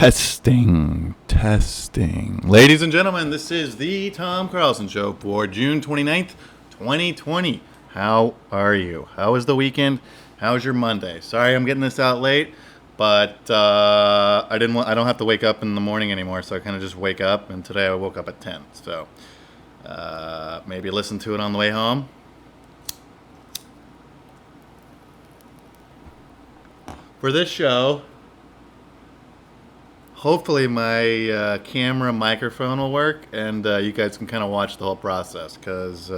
Testing. Ladies and gentlemen, this is the Tom Carlson Show for June 29th, 2020. How are you? How was the weekend? How's your Monday? Sorry I'm getting this out late, but I don't have to wake up in the morning anymore, so I kind of just wake up, and today I woke up at 10. So maybe listen to it on the way home. For this show, hopefully my camera microphone will work, and you guys can kind of watch the whole process, because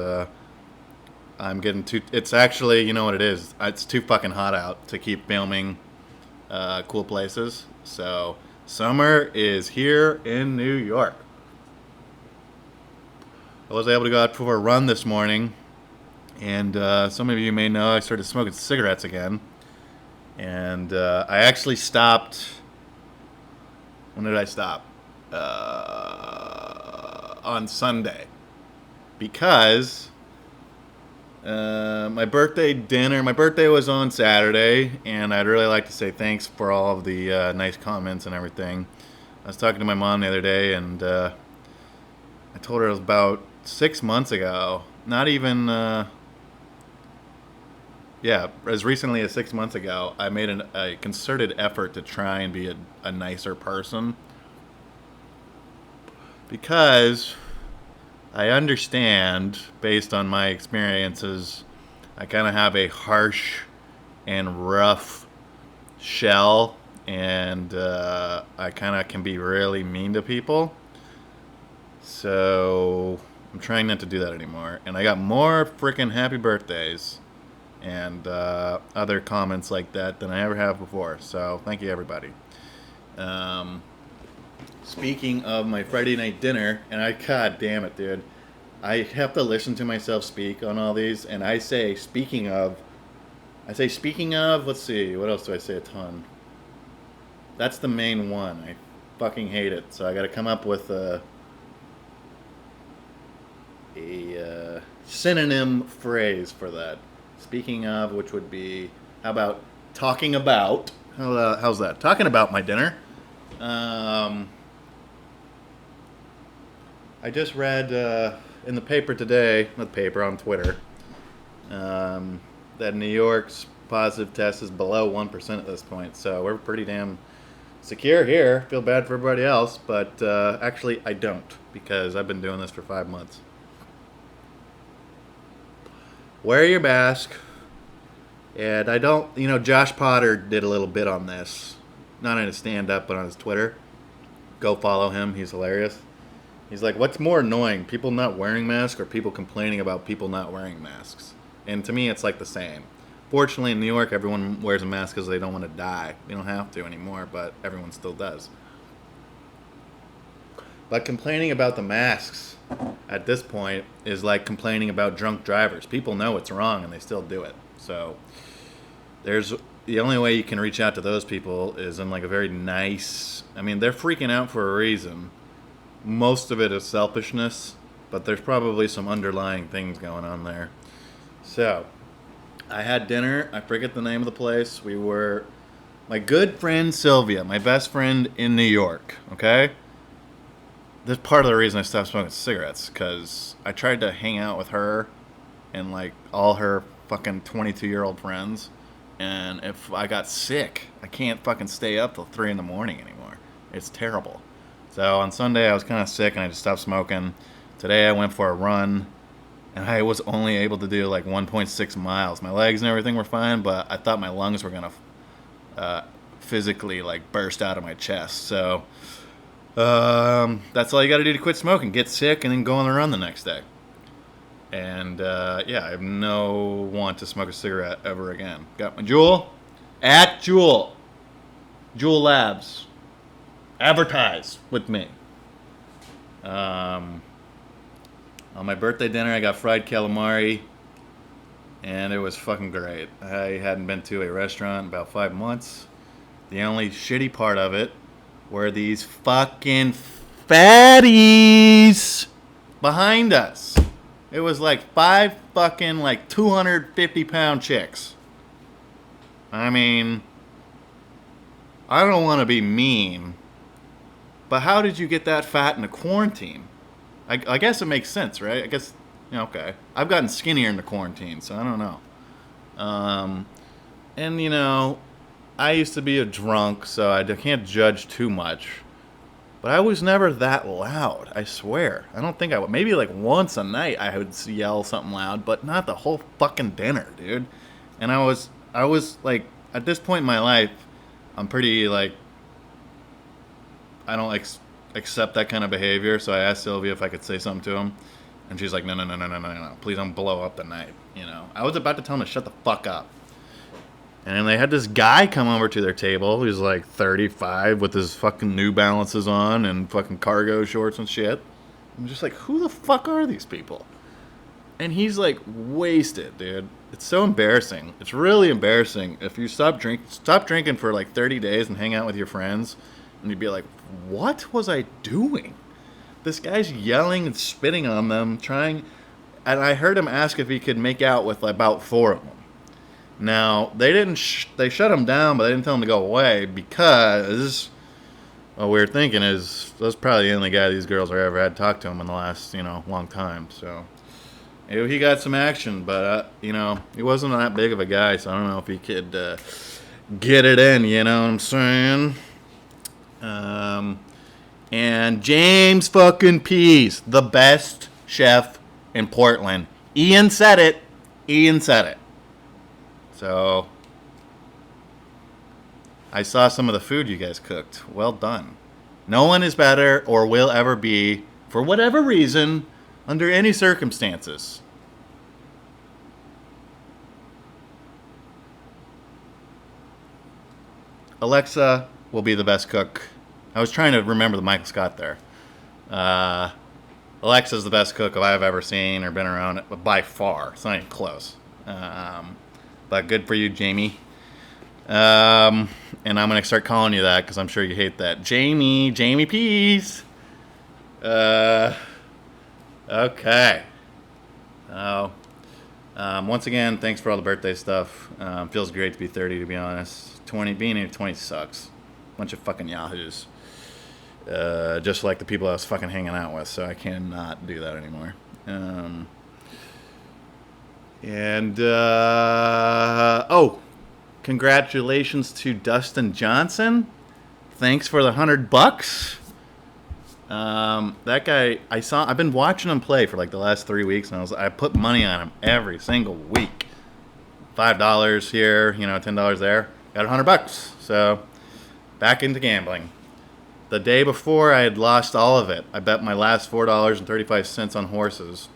I'm getting too... It's actually, you know what it is? It's too fucking hot out to keep filming cool places. So, summer is here in New York. I was able to go out for a run this morning, and some of you may know I started smoking cigarettes again. And I actually stopped... When did I stop? On Sunday. Because my birthday was on Saturday, and I'd really like to say thanks for all of the nice comments and everything. I was talking to my mom the other day, and I told her it was about 6 months ago. Not even... as recently as 6 months ago, I made a concerted effort to try and be a nicer person. Because I understand, based on my experiences, I kind of have a harsh and rough shell, and I kind of can be really mean to people. So I'm trying not to do that anymore. And I got more freaking happy birthdays and other comments like that than I ever have before. So thank you, everybody. Speaking of my Friday night dinner, and god damn it, dude, I have to listen to myself speak on all these, and I say speaking of, let's see, what else do I say a ton? That's the main one. I fucking hate it, so I gotta come up with a synonym phrase for that. Speaking of, which would be, how about talking about? How's that? Talking about my dinner. I just read in the paper today, not the paper, on Twitter, that New York's positive test is below 1% at this point. So we're pretty damn secure here. Feel bad for everybody else, but actually I don't, because I've been doing this for 5 months. Wear your mask. And I don't, Josh Potter did a little bit on this. Not in his stand-up, but on his Twitter. Go follow him. He's hilarious. He's like, what's more annoying, people not wearing masks or people complaining about people not wearing masks? And to me, it's like the same. Fortunately, in New York, everyone wears a mask because they don't want to die. They don't have to anymore, but everyone still does. But complaining about the masks at this point is like complaining about drunk drivers. People know it's wrong and they still do it. So the only way you can reach out to those people is in like a very nice... I mean, they're freaking out for a reason. Most of it is selfishness, but there's probably some underlying things going on there. So, I had dinner. I forget the name of the place. My good friend Sylvia, my best friend in New York, okay? That's part of the reason I stopped smoking cigarettes, because I tried to hang out with her and like all her fucking 22-year-old friends, and if I got sick, I can't fucking stay up till 3 in the morning anymore. It's terrible. So on Sunday I was kind of sick and I just stopped smoking. Today I went for a run, and I was only able to do like 1.6 miles. My legs and everything were fine, but I thought my lungs were gonna physically like burst out of my chest. So that's all you got to do to quit smoking: get sick and then go on the run the next day. And I have no want to smoke a cigarette ever again. Got my Juul at Juul Labs. Advertise with me. On my birthday dinner, I got fried calamari, and it was fucking great. I hadn't been to a restaurant in about 5 months. The only shitty part of it were these fucking fatties behind us. It was like 5 fucking 250-pound chicks. I mean, I don't want to be mean, But how did you get that fat in a quarantine? I guess it makes sense, right? I guess, okay. I've gotten skinnier in the quarantine, so I don't know. And, I used to be a drunk, so I can't judge too much. But I was never that loud, I swear. I don't think I would. Maybe like once a night I would yell something loud, but not the whole fucking dinner, dude. And I was like, at this point in my life, I'm pretty like, I don't accept that kind of behavior. So I asked Sylvia if I could say something to him, and she's like, no, please don't blow up the night. I was about to tell him to shut the fuck up. And then they had this guy come over to their table. He was like 35 with his fucking New Balances on and fucking cargo shorts and shit. I'm just like, who the fuck are these people? And he's like wasted, dude. It's so embarrassing. It's really embarrassing. If you stop drinking for like 30 days and hang out with your friends, and you'd be like, what was I doing? This guy's yelling and spitting on them, and I heard him ask if he could make out with about 4 of them. Now, they shut him down, but they didn't tell him to go away because what we were thinking is that's probably the only guy these girls have ever had talk to him in the last, long time. So he got some action, but, he wasn't that big of a guy, so I don't know if he could get it in, you know what I'm saying? And James fucking Pease, the best chef in Portland. Ian said it. So, I saw some of the food you guys cooked. Well done. No one is better or will ever be, for whatever reason, under any circumstances. Alexa will be the best cook. I was trying to remember the Michael Scott there. Alexa's the best cook I've ever seen or been around by far. It's not even close. But good for you, Jamie. And I'm going to start calling you that because I'm sure you hate that. Jamie Pease. Okay. Once again, thanks for all the birthday stuff. Feels great to be 30, to be honest. Being 20 sucks. Bunch of fucking yahoos. Just like the people I was fucking hanging out with, so I cannot do that anymore. Congratulations to Dustin Johnson. Thanks for the $100. That guy, I've been watching him play for like the last 3 weeks, and I put money on him every single week. $5 here, $10 there. Got $100. So, back into gambling. The day before, I had lost all of it. I bet my last $4.35 on horses.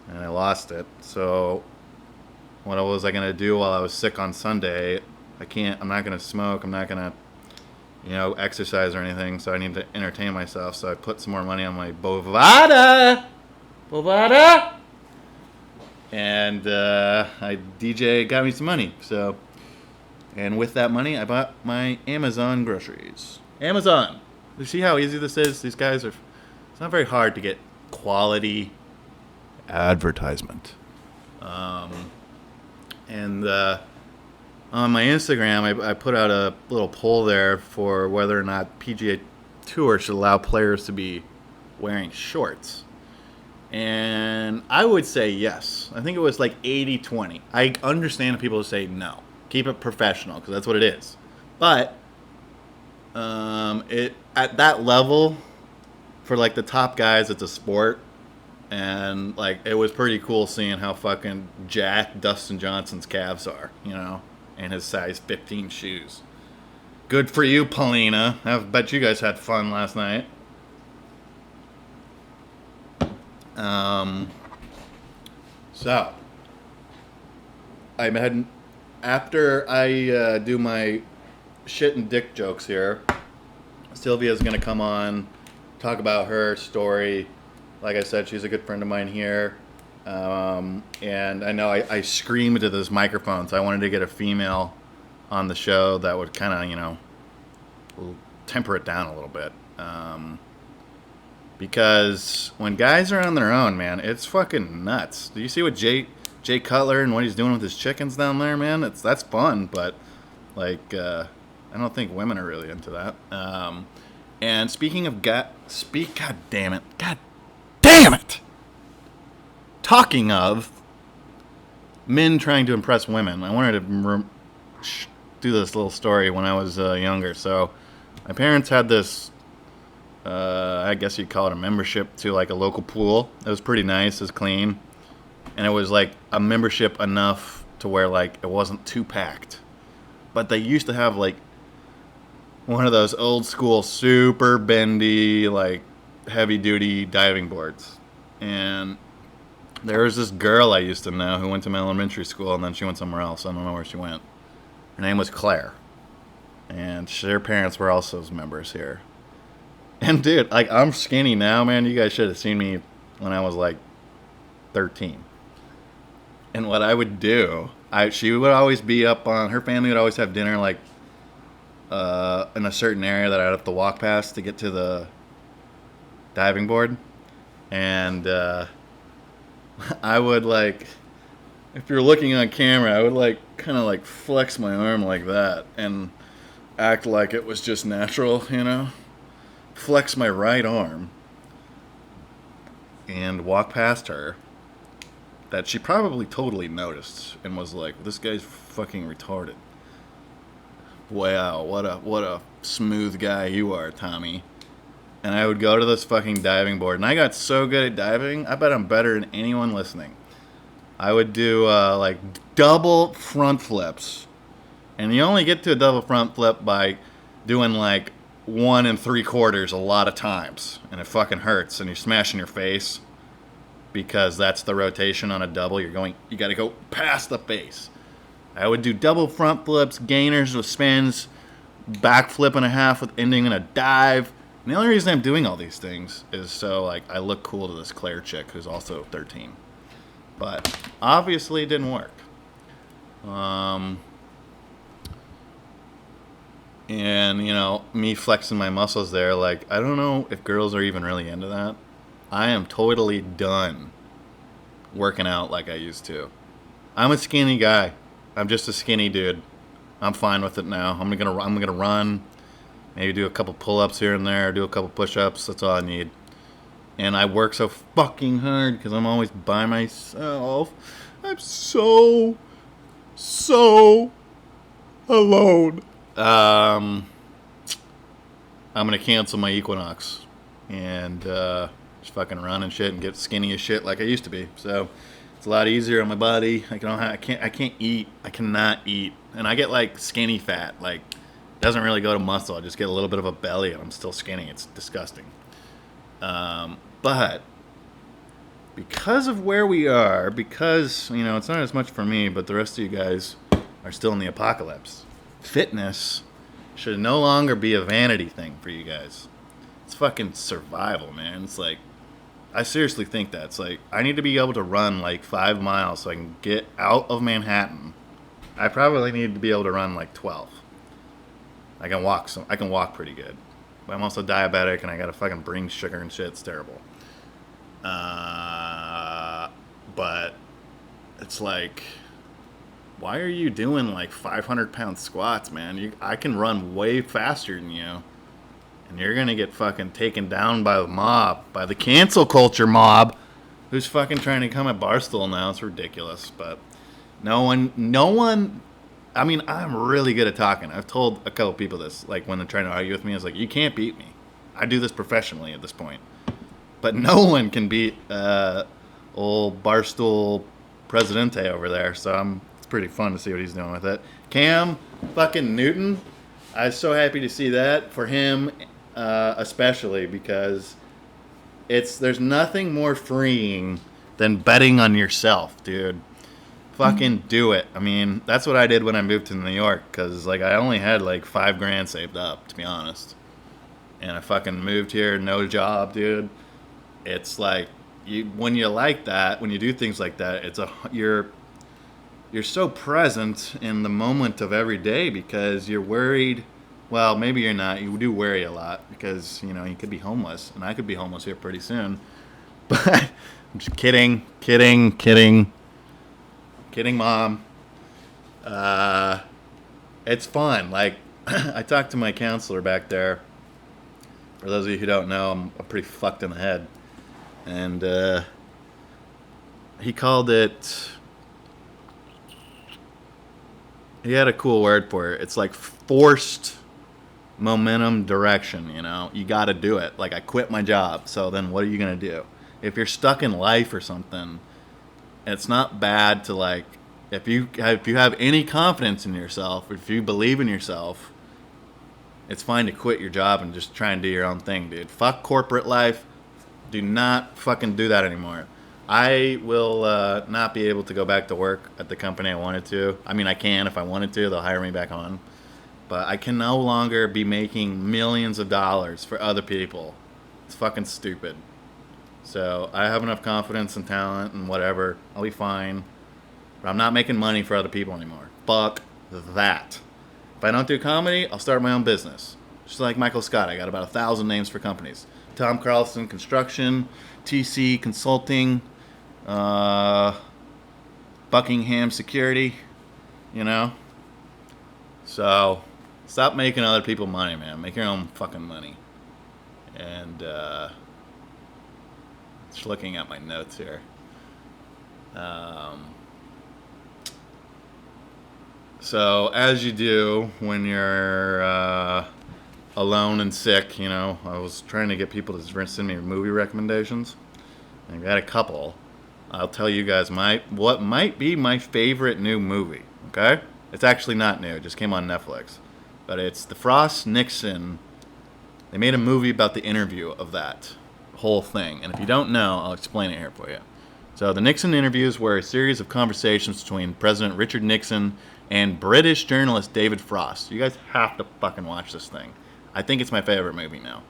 And I lost it. So what was I going to do while I was sick on Sunday? I'm not going to smoke. I'm not going to, exercise or anything. So I need to entertain myself. So I put some more money on my Bovada. And DJ got me some money. So, and with that money, I bought my Amazon groceries. Amazon. You see how easy this is? These guys it's not very hard to get quality advertisement. And on my Instagram, I put out a little poll there for whether or not PGA Tour should allow players to be wearing shorts. And I would say yes. I think it was like 80-20. I understand if people say no. Keep it professional, because that's what it is. But it at that level, for like the top guys, it's a sport. And like it was pretty cool seeing how fucking jacked Dustin Johnson's calves are, and his size 15 shoes. Good for you, Paulina. I bet you guys had fun last night. So after I do my shit and dick jokes here, Sylvia's gonna come on, talk about her story. Like I said, she's a good friend of mine here. And I know I scream into this microphone, so I wanted to get a female on the show that would kind of, temper it down a little bit. Because when guys are on their own, man, it's fucking nuts. Do you see what Jay Cutler and what he's doing with his chickens down there, man? That's fun, but, I don't think women are really into that. And speaking of God damn it. Talking of men trying to impress women, I wanted to do this little story when I was younger. So my parents had this, I guess you'd call it a membership to like a local pool. It was pretty nice, it was clean, and it was like a membership enough to where like it wasn't too packed. But they used to have like one of those old school, super bendy, like heavy duty diving boards. And there was this girl I used to know who went to my elementary school, and then she went somewhere else. I don't know where she went. Her name was Claire. And her parents were also members here. And dude, like, I'm skinny now, man. You guys should have seen me when I was like 13. And what I would do, she would always be up on, her family would always have dinner like in a certain area that I'd have to walk past to get to the diving board. And I would like, if you're looking on camera, I would like kind of like flex my arm like that and act like it was just natural, you know? Flex my right arm and walk past her, that she probably totally noticed and was like, this guy's fucking retarded. Wow, what a smooth guy you are, Tommy. And I would go to this fucking diving board, and I got so good at diving, I bet I'm better than anyone listening. I would do like double front flips, and you only get to a double front flip by doing like 1 3/4 a lot of times, and it fucking hurts, and you're smashing your face because that's the rotation on a double. You got to go past the face. I would do double front flips, gainers with spins, back flip and a half with ending in a dive. And the only reason I'm doing all these things is so like I look cool to this Claire chick who's also 13. But obviously it didn't work. And, you know, me flexing my muscles there, like, I don't know if girls are even really into that. I am totally done working out like I used to. I'm a skinny guy. I'm just a skinny dude. I'm fine with it now. I'm gonna run, maybe do a couple pull-ups here and there, do a couple push-ups. That's all I need. And I work so fucking hard because I'm always by myself. I'm so alone. I'm gonna cancel my Equinox and just fucking run and shit and get skinny as shit like I used to be. So it's a lot easier on my body. I can't eat. I cannot eat, and I get like skinny fat. Like it doesn't really go to muscle. I just get a little bit of a belly, and I'm still skinny. It's disgusting. But because of where we are, because, you know, it's not as much for me, but the rest of you guys are still in the apocalypse, fitness should no longer be a vanity thing for you guys. It's fucking survival, man. It's like, I seriously think that. It's like, I need to be able to run like 5 miles so I can get out of Manhattan. I probably need to be able to run like 12. I can walk pretty good. But I'm also diabetic and I gotta fucking bring sugar and shit. It's terrible. But it's like, why are you doing like 500-pound squats, man? I can run way faster than you. And you're gonna get fucking taken down by the mob, by the cancel culture mob, who's fucking trying to come at Barstool now. It's ridiculous. But no one, I mean, I'm really good at talking. I've told a couple people this, like when they're trying to argue with me, I was like, you can't beat me. I do this professionally at this point. But no one can beat old Barstool Presidente over there. So it's pretty fun to see what he's doing with it. Cam fucking Newton, I was so happy to see that for him, especially because there's nothing more freeing than betting on yourself, dude. Fucking do it. I mean, that's what I did when I moved to New York, because like I only had like $5,000 saved up, to be honest. And I fucking moved here, no job, dude. It's like when you like that, when you do things like that, you're so present in the moment of every day because you're worried. Well, maybe you're not. You do worry a lot because, you know, you could be homeless, and I could be homeless here pretty soon. But I'm just kidding, Mom. It's fun. Like, I talked to my counselor back there, For those of you who don't know, I'm pretty fucked in the head. And he called it... He had a cool word for it. It's like forced momentum direction, you know? You got to do it. Like, I quit my job, so then what are you going to do? If you're stuck in life or something, it's not bad to, like... If you have any confidence in yourself, if you believe in yourself, it's fine to quit your job and just try and do your own thing, dude. Fuck corporate life. Do not fucking do that anymore. I will not be able to go back to work at the company I wanted to. I mean, I can if I wanted to. They'll hire me back on. But I can no longer be making millions of dollars for other people. It's fucking stupid. So I have enough confidence and talent and whatever. I'll be fine. But I'm not making money for other people anymore. Fuck that. If I don't do comedy, I'll start my own business. Just like Michael Scott, I got about 1,000 names for companies. Tom Carlson Construction, TC Consulting, Buckingham Security, you know? So, stop making other people money, man. Make your own fucking money. And, just looking at my notes here. So, as you do when you're alone and sick, you know, I was trying to get people to send me movie recommendations. I got a couple. I'll tell you guys what might be my favorite new movie, okay? It's actually not new. It just came on Netflix. But it's the Frost-Nixon. They made a movie about the interview of that whole thing. And if you don't know, I'll explain it here for you. So the Nixon interviews were a series of conversations between President Richard Nixon and British journalist David Frost. You guys have to fucking watch this thing. I think it's my favorite movie now.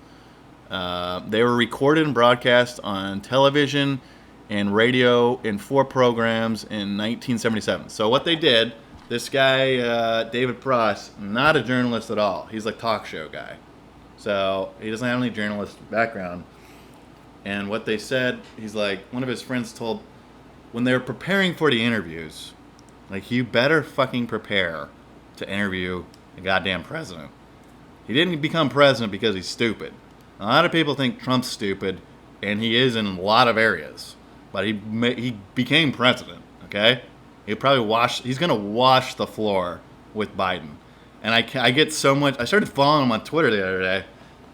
They were recorded and broadcast on television and radio in 4 programs in 1977. So what they did, this guy, David Frost, not a journalist at all. He's like a talk show guy. So he doesn't have any journalist background. And what they said, he's like, one of his friends told, when they were preparing for the interviews, like, you better fucking prepare to interview the goddamn president. He didn't become president because he's stupid. A lot of people think Trump's stupid, and he is in a lot of areas. But he became president, okay? He's going to wash the floor with Biden. And I get so much, I started following him on Twitter the other day,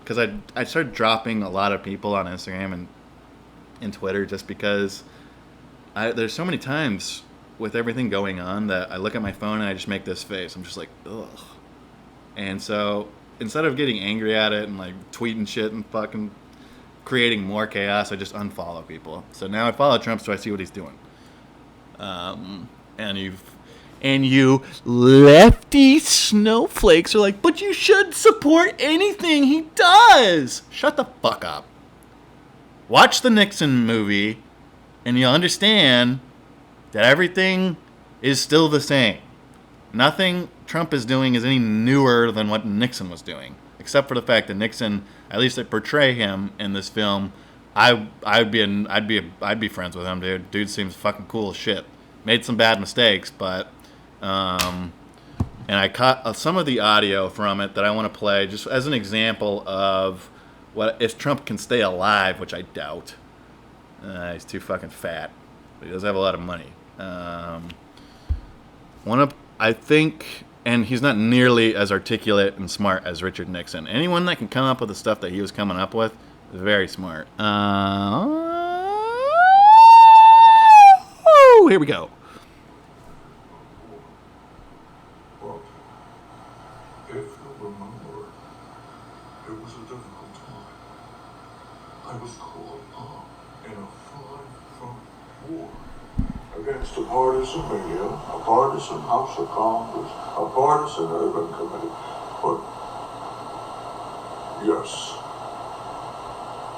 because I started dropping a lot of people on Instagram and Twitter just because there's so many times with everything going on that I look at my phone and I just make this face. I'm just like, ugh. And so instead of getting angry at it and like tweeting shit and fucking creating more chaos, I just unfollow people. So now I follow Trump so I see what he's doing. And you lefty snowflakes are like, but you should support anything he does. Shut the fuck up. Watch the Nixon movie and you'll understand that everything is still the same. Nothing Trump is doing is any newer than what Nixon was doing, except for the fact that Nixon, at least they portray him in this film, I'd be friends with him, dude. Dude seems fucking cool as shit. Made some bad mistakes, but and I caught some of the audio from it that I want to play just as an example of what if Trump can stay alive, which I doubt. He's too fucking fat, but he does have a lot of money. I think, and he's not nearly as articulate and smart as Richard Nixon. Anyone that can come up with the stuff that he was coming up with is very smart. Here we go. But if you remember, it was a difficult time. I was caught up in a 5-front war against a partisan media, a partisan House of Congress, a partisan urban committee. But yes,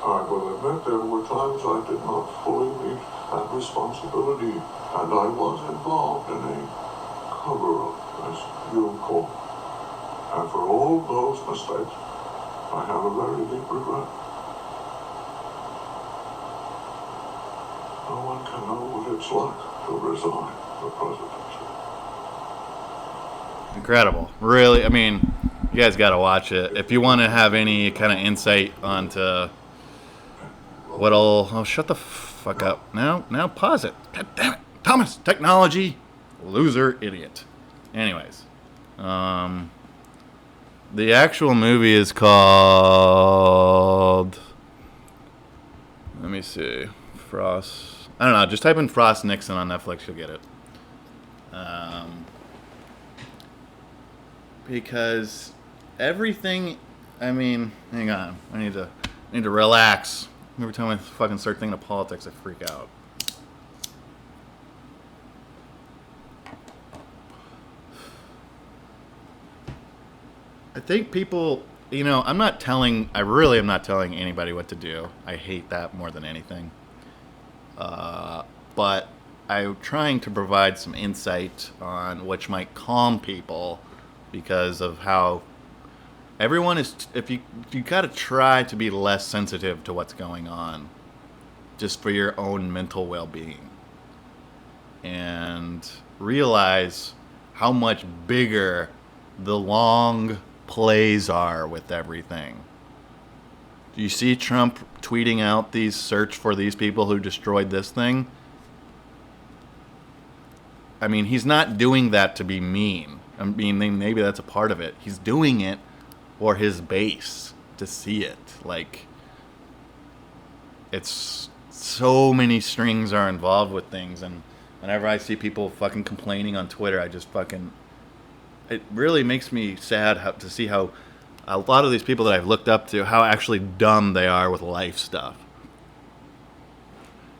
I will admit there were times I did not fully meet that responsibility, and I was involved in a cover-up, as you'll call it. And for all those mistakes, I have a very deep regret. No one can know what it's like to resign the presidency. Incredible. Really, I mean, You guys got to watch it. If you want to have any kind of insight onto what'll... Oh, shut the fuck up. Now pause it. God damn it. Thomas, technology, loser, idiot. Anyways. The actual movie is called... Let me see. Frost... I don't know. Just type in Frost Nixon on Netflix. You'll get it. Because everything... I mean... Hang on. I need to relax. Every time I fucking start thinking of politics, I freak out. I think people, I really am not telling anybody what to do. I hate that more than anything. But I'm trying to provide some insight on which might calm people because of how everyone is, if you got to try to be less sensitive to what's going on just for your own mental well-being and realize how much bigger the long plays are with everything. Do you see Trump tweeting out these search for these people who destroyed this thing? I mean, he's not doing that to be mean. I mean, maybe that's a part of it. He's doing it for his base to see it. Like, it's so many strings are involved with things, and whenever I see people fucking complaining on Twitter, I just fucking... It really makes me sad to see how a lot of these people that I've looked up to, how actually dumb they are with life stuff.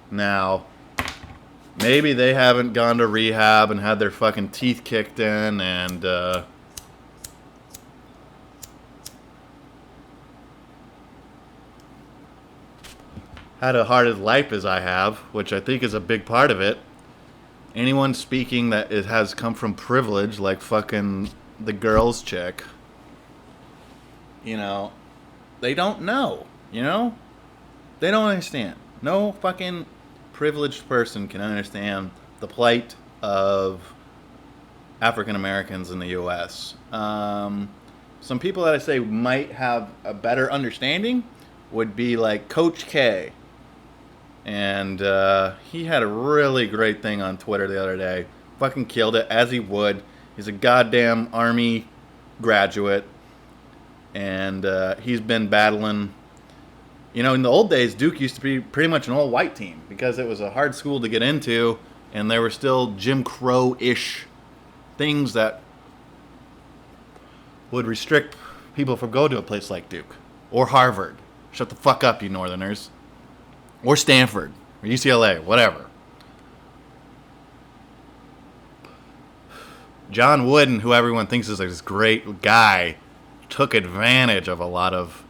Now, maybe they haven't gone to rehab and had their fucking teeth kicked in and had a hard life as I have, which I think is a big part of it. Anyone speaking that it has come from privilege, like fucking the girls chick, they don't know, They don't understand. No fucking privileged person can understand the plight of African Americans in the U.S. Some people that I say might have a better understanding would be like Coach K. And he had a really great thing on Twitter the other day. Fucking killed it, as he would. He's a goddamn Army graduate. And he's been battling... in the old days, Duke used to be pretty much an all-white team because it was a hard school to get into, and there were still Jim Crow-ish things that would restrict people from going to a place like Duke. Or Harvard. Shut the fuck up, you Northerners. Or Stanford, or UCLA, whatever. John Wooden, who everyone thinks is this great guy, took advantage of a lot of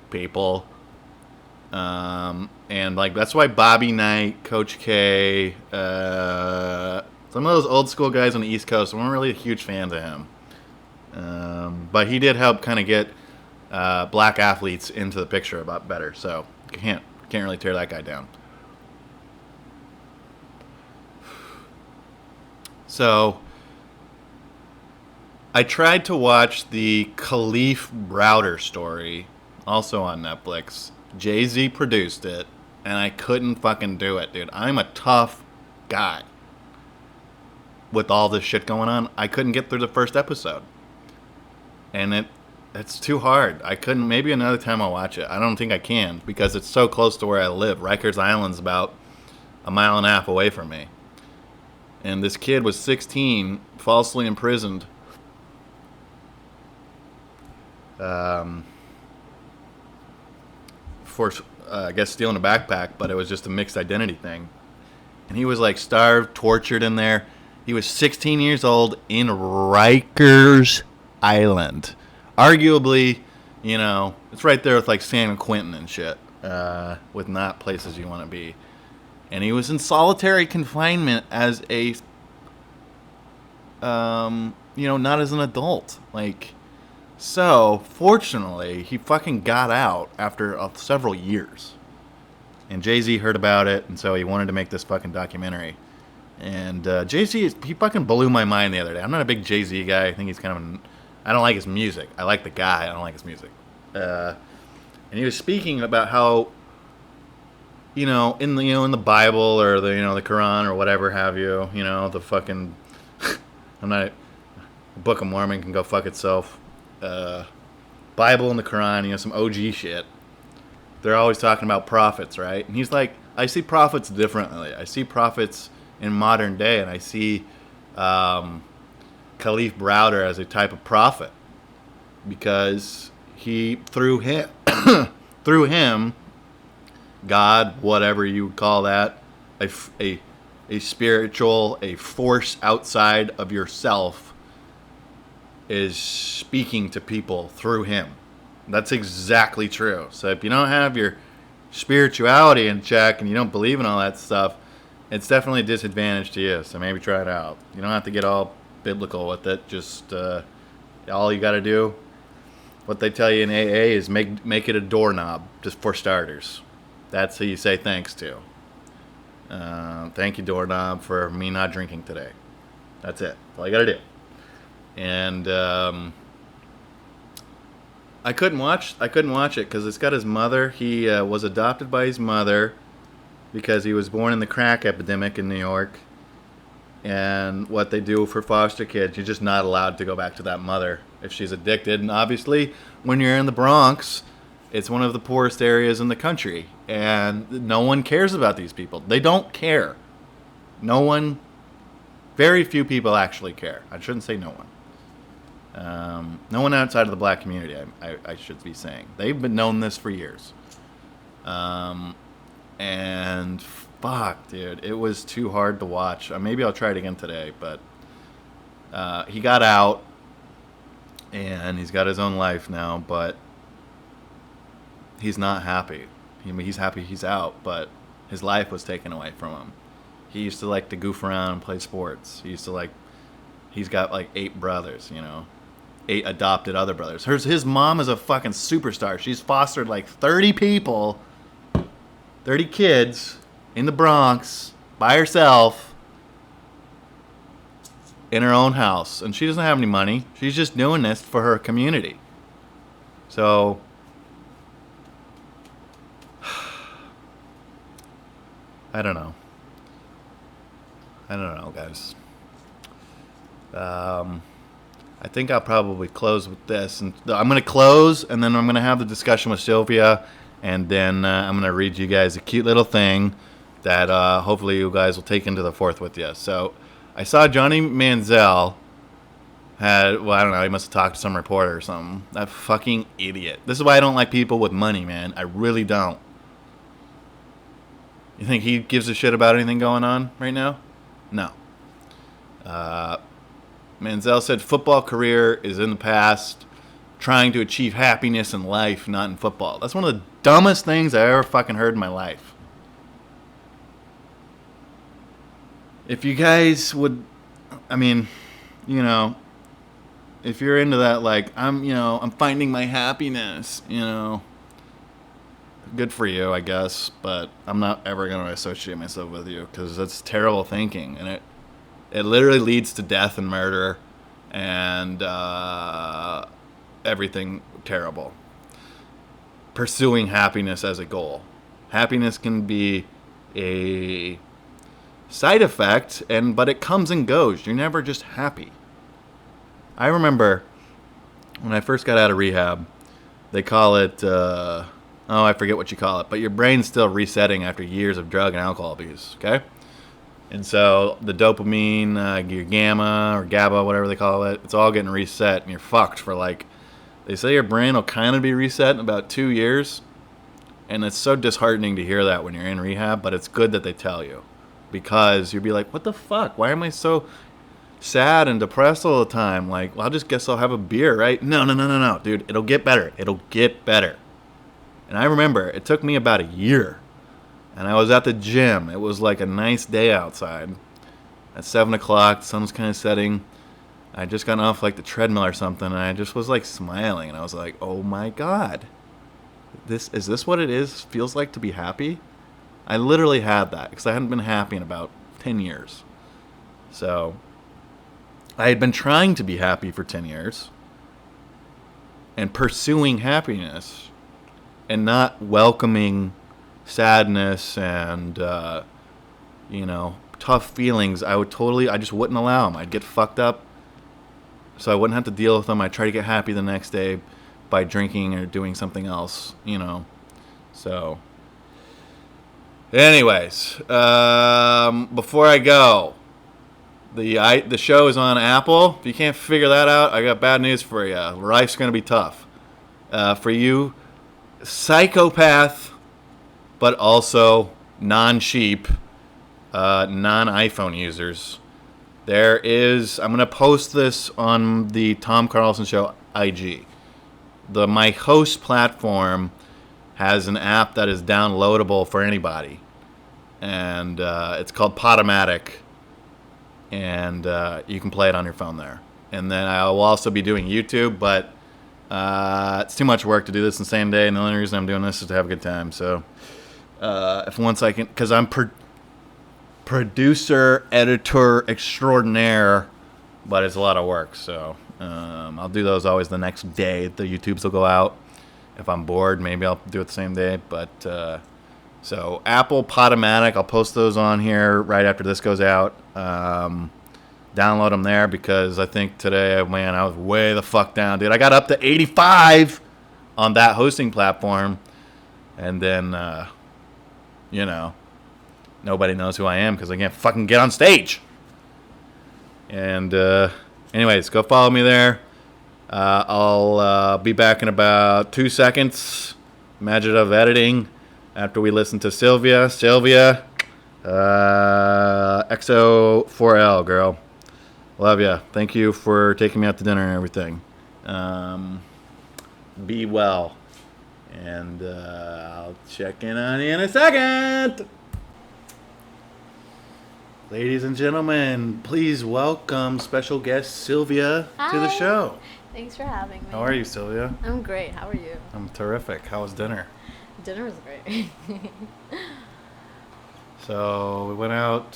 people. And that's why Bobby Knight, Coach K, some of those old school guys on the East Coast weren't really huge fans of him. But he did help kind of get black athletes into the picture a lot better, so can't really tear that guy down. So, I tried to watch the Khalif Browder story, also on Netflix. Jay-Z produced it, and I couldn't fucking do it, dude. I'm a tough guy. With all this shit going on, I couldn't get through the first episode. And it's too hard. I couldn't. Maybe another time I'll watch it. I don't think I can because it's so close to where I live. Rikers Island's about a mile and a half away from me. And this kid was 16, falsely imprisoned. For, I guess, stealing a backpack, but it was just a mixed identity thing. And he was like starved, tortured in there. He was 16 years old in Rikers Island. Arguably, it's right there with like San Quentin and shit, with not places you want to be. And he was in solitary confinement as a, not as an adult. So, fortunately, he fucking got out after several years. And Jay-Z heard about it, and so he wanted to make this fucking documentary. And Jay-Z, he fucking blew my mind the other day. I'm not a big Jay-Z guy. I think he's kind of I don't like his music. I like the guy. I don't like his music. And he was speaking about how, in the Bible or the Quran or whatever have you, the fucking I'm not Book of Mormon can go fuck itself. Bible and the Quran, some OG shit. They're always talking about prophets, right? And he's like, I see prophets differently. I see prophets in modern day, and I see Khalif Browder as a type of prophet because through him, God, whatever you would call that, a spiritual, a force outside of yourself is speaking to people through him. That's exactly true. So if you don't have your spirituality in check and you don't believe in all that stuff, it's definitely a disadvantage to you. So maybe try it out. You don't have to get all biblical with it. Just all you got to do, what they tell you in AA is make it a doorknob, just for starters. That's who you say thanks to. Thank you, doorknob, for me not drinking today. That's it. That's all you got to do. And I couldn't watch it because it's got his mother. He was adopted by his mother because he was born in the crack epidemic in New York. And what they do for foster kids, you're just not allowed to go back to that mother if she's addicted. And obviously, when you're in the Bronx, it's one of the poorest areas in the country. And no one cares about these people. They don't care. Very few people actually care. I shouldn't say no one. No one outside of the black community, I should be saying. They've been known this for years. And fuck, dude, it was too hard to watch. Maybe I'll try it again today, but he got out, and he's got his own life now, but he's not happy. He's happy he's out, but his life was taken away from him. He used to like to goof around and play sports. He's got like 8 brothers, 8 adopted other brothers. His mom is a fucking superstar. She's fostered like 30 people, 30 kids in the Bronx by herself in her own house. And she doesn't have any money. She's just doing this for her community. So I don't know, guys. I think I'll probably close with this. And I'm going to close, and then I'm going to have the discussion with Sylvia, and then I'm going to read you guys a cute little thing that hopefully you guys will take into the fourth with you. So I saw Johnny Manziel I don't know, he must have talked to some reporter or something. That fucking idiot. This is why I don't like people with money, man. I really don't. You think he gives a shit about anything going on right now? No. Manziel said football career is in the past, trying to achieve happiness in life, not in football. That's one of the dumbest things I ever fucking heard in my life. If you guys would, if you're into that, like, I'm finding my happiness, good for you, I guess, but I'm not ever going to associate myself with you because that's terrible thinking, and it literally leads to death and murder and everything terrible. Pursuing happiness as a goal. Happiness can be a side effect, but it comes and goes. You're never just happy. I remember when I first got out of rehab, they call it, I forget what you call it, but your brain's still resetting after years of drug and alcohol abuse, okay? And so the dopamine, your gamma or GABA, whatever they call it, it's all getting reset, and you're fucked for they say your brain will kind of be reset in about 2 years, and it's so disheartening to hear that when you're in rehab, but it's good that they tell you, because you'll be like, what the fuck? Why am I so sad and depressed all the time? Like, well, I just guess I'll have a beer, right? No, dude, it'll get better. It'll get better. And I remember it took me about a year. And I was at the gym. It was like a nice day outside. At 7 o'clock, the sun was kind of setting. I just got off like the treadmill or something, and I just was like smiling. And I was like, oh my God. Is this what it feels like to be happy? I literally had that because I hadn't been happy in about 10 years. So I had been trying to be happy for 10 years. and pursuing happiness and not welcoming sadness and, tough feelings, I just wouldn't allow them. I'd get fucked up so I wouldn't have to deal with them. I'd try to get happy the next day by drinking or doing something else, So, anyways, before I go, the show is on Apple. If you can't figure that out, I got bad news for you. Life's going to be tough. For you psychopath, but also non-sheep, non-iPhone users, I'm going to post this on the Tom Carlson Show IG. My host platform has an app that is downloadable for anybody, and it's called Podomatic, and you can play it on your phone there. And then I will also be doing YouTube, but it's too much work to do this in the same day, and the only reason I'm doing this is to have a good time. So once I can, because I'm producer, editor extraordinaire, but it's a lot of work, so I'll do those always the next day. The YouTubes will go out. If I'm bored, maybe I'll do it the same day. But so Apple Podomatic, I'll post those on here right after this goes out. Download them there, because I think today, man, I was way the fuck down, dude. I got up to 85 on that hosting platform, and then nobody knows who I am because I can't fucking get on stage. And anyways, go follow me there. I'll be back in about 2 seconds. Magic of editing after we listen to Sylvia. Sylvia, XO4L, girl. Love ya. Thank you for taking me out to dinner and everything. Be well. And I'll check in on you in a second. Ladies and gentlemen, please welcome special guest Sylvia to the show. Thanks for having me. How are you, Sylvia? I'm great. How are you? I'm terrific. How was dinner? Dinner was great. So we went out.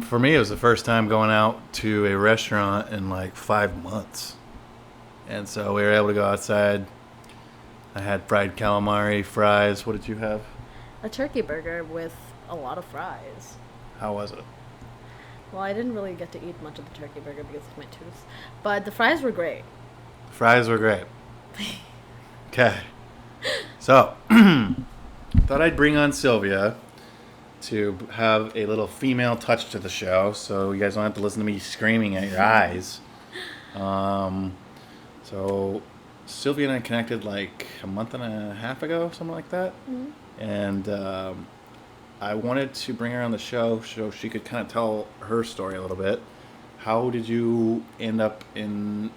For me, it was the first time going out to a restaurant in like 5 months. And so we were able to go outside. I had fried calamari, fries. What did you have? A turkey burger with a lot of fries. How was it? Well, I didn't really get to eat much of the turkey burger because of my tooth. But the fries were great. Fries were great. Okay. So, thought I'd bring on Sylvia to have a little female touch to the show, so you guys don't have to listen to me screaming at your eyes. So Sylvia and I connected like a month and a half ago, something like that. Mm-hmm. And I wanted to bring her on the show so she could kind of tell her story a little bit. How did you end up in...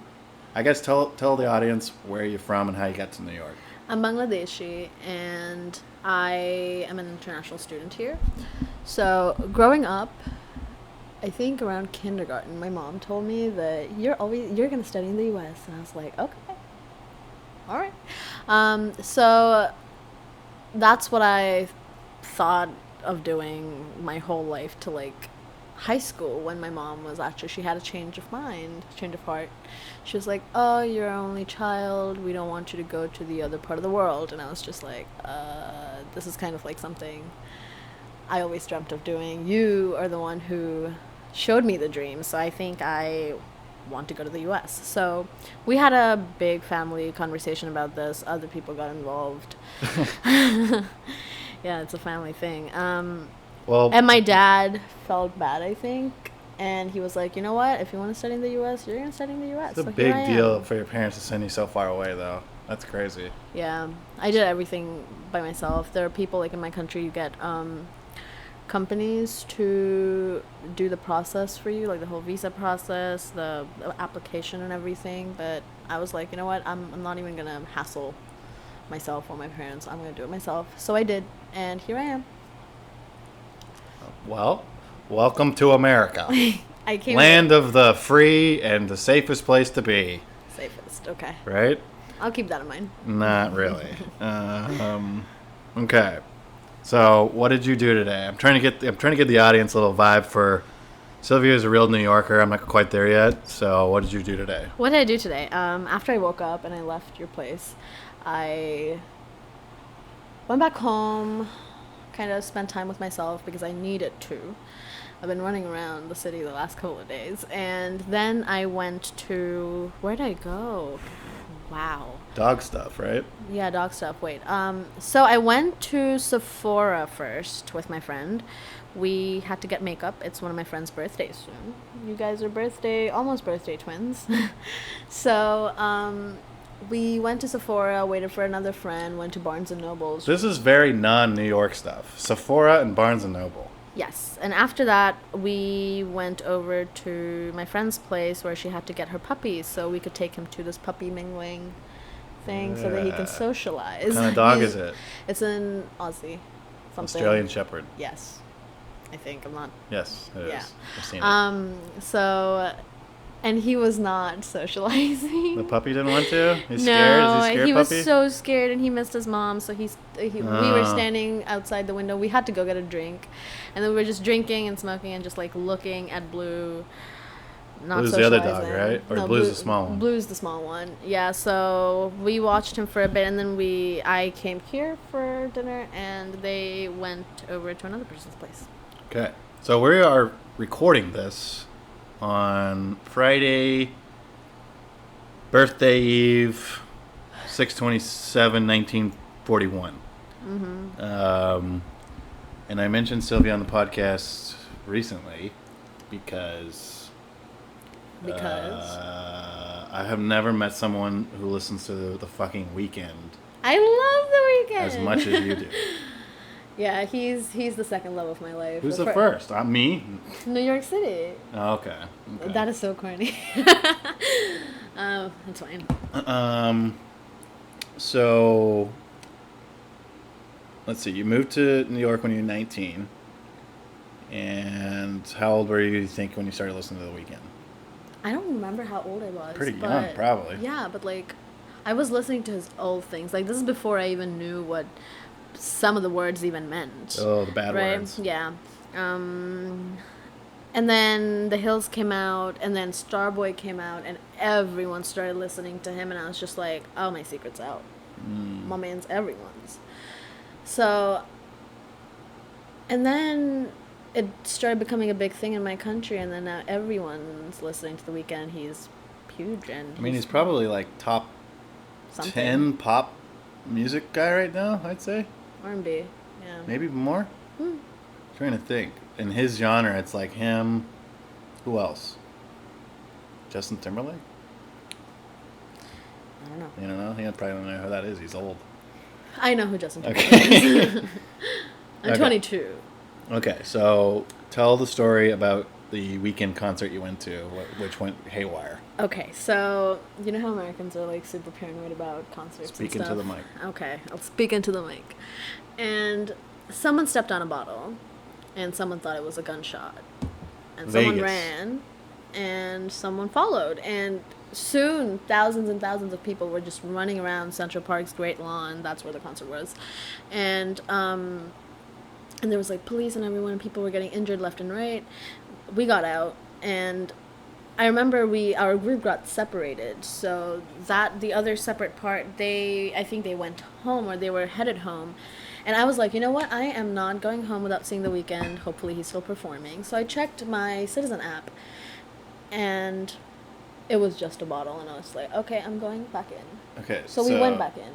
I guess tell the audience where you're from and how you got to New York. I'm Bangladeshi, and I am an international student here. So growing up, I think around kindergarten, my mom told me that you're going to study in the U.S. And I was like, okay, all right. So that's what I thought of doing my whole life to like high school, when my mom was she had a change of heart. She was like, oh, you're our only child, we don't want you to go to the other part of the world. And I was just like, this is kind of like something I always dreamt of doing. You are the one who showed me the dream, so I think I want to go to the US. So we had a big family conversation about this. Other people got involved. Yeah, it's a family thing. And my dad felt bad, I think, and he was like, you know what, if you want to study in the U.S., you're going to study in the U.S. It's a big deal for your parents to send you so far away, though. That's crazy. Yeah, I did everything by myself. There are people, like in my country, you get companies to do the process for you, like the whole visa process, the application and everything, but I was like, you know what, I'm not even going to hassle myself or my parents. I'm going to do it myself. So I did, and here I am. Well, welcome to America. I came Land of the free and the safest place to be. Safest, okay. Right? I'll keep that in mind. Not really. Okay. So, what did you do today? I'm trying to get the audience a little vibe for Sylvia is a real New Yorker. I'm not quite there yet. So what did you do today? What did I do today? After I woke up and I left your place, I went back home, kind of spent time with myself because I needed to. I've been running around the city the last couple of days. And then I went to... Where'd I go? Wow. Dog stuff, right? Yeah, dog stuff. Wait. So I went to Sephora first with my friend. We had to get makeup. It's one of my friend's birthdays soon. You guys are almost birthday twins. So, we went to Sephora, waited for another friend, went to Barnes & Noble's. This is very non-New York stuff. Sephora and Barnes & Noble. Yes. And after that, we went over to my friend's place where she had to get her puppies so we could take him to this puppy mingling thing so that he can socialize. What kind of dog is it? It's an Aussie. Something. Australian Shepherd. Yes. I think. I'm not... Yes, it Yeah. is. I've seen it. So... And he was not socializing. The puppy didn't want to? He's No, scared? Is he scared he puppy? was so scared, and he missed his mom. So we were standing outside the window. We had to go get a drink, and then we were just drinking and smoking and just like looking at Blue. Not Blue's the other socializing. dog, right? Or No, Blue's the small one? Blue's the small one. Yeah. So we watched him for a bit, and then I came here for dinner, and they went over to another person's place. Okay. So we are recording this on Friday, birthday eve, 6/27/1941. And I mentioned Sylvia on the podcast recently because I have never met someone who listens to the fucking Weekend I love the Weekend as much as you do. Yeah, he's the second love of my life. Who's the first? Me? New York City. Oh, okay. That is so corny. That's fine. So, let's see. You moved to New York when you were 19. And how old were you think when you started listening to The Weeknd? I don't remember how old I was. Pretty young, probably. Yeah, but like, I was listening to his old things. Like, this is before I even knew what some of the words even meant. Oh, the bad right? words. Yeah. And then The Hills came out, and then Starboy came out, and everyone started listening to him, and I was just like, oh, my secret's out. My man's everyone's. So, and then it started becoming a big thing in my country, and then now everyone's listening to The Weeknd. He's huge, and I mean, he's probably like top something. 10 pop music guy right now, I'd say. R&B, yeah. Maybe more? Trying to think. In his genre, it's like him. Who else? Justin Timberlake? I don't know. You don't know? He probably don't know who that is. He's old. I know who Justin Timberlake Okay. is. I'm Okay. 22. Okay, so tell the story about the Weekend concert you went to, which went haywire. Okay, so you know how Americans are like super paranoid about concerts Speak and into stuff? the mic. Okay, I'll speak into the mic. And someone stepped on a bottle, and someone thought it was a gunshot. And someone Vegas. ran, and someone followed. And soon, thousands and thousands of people were just running around Central Park's Great Lawn. That's where the concert was. And there was like police and everyone, and people were getting injured left and right. We got out, and I remember our group got separated, so that the other separate part, I think they went home, or they were headed home, and I was like, you know what, I am not going home without seeing The Weeknd. Hopefully he's still performing. So I checked my Citizen app, and it was just a bottle, and I was like, okay, I'm going back in. Okay, So we went back in.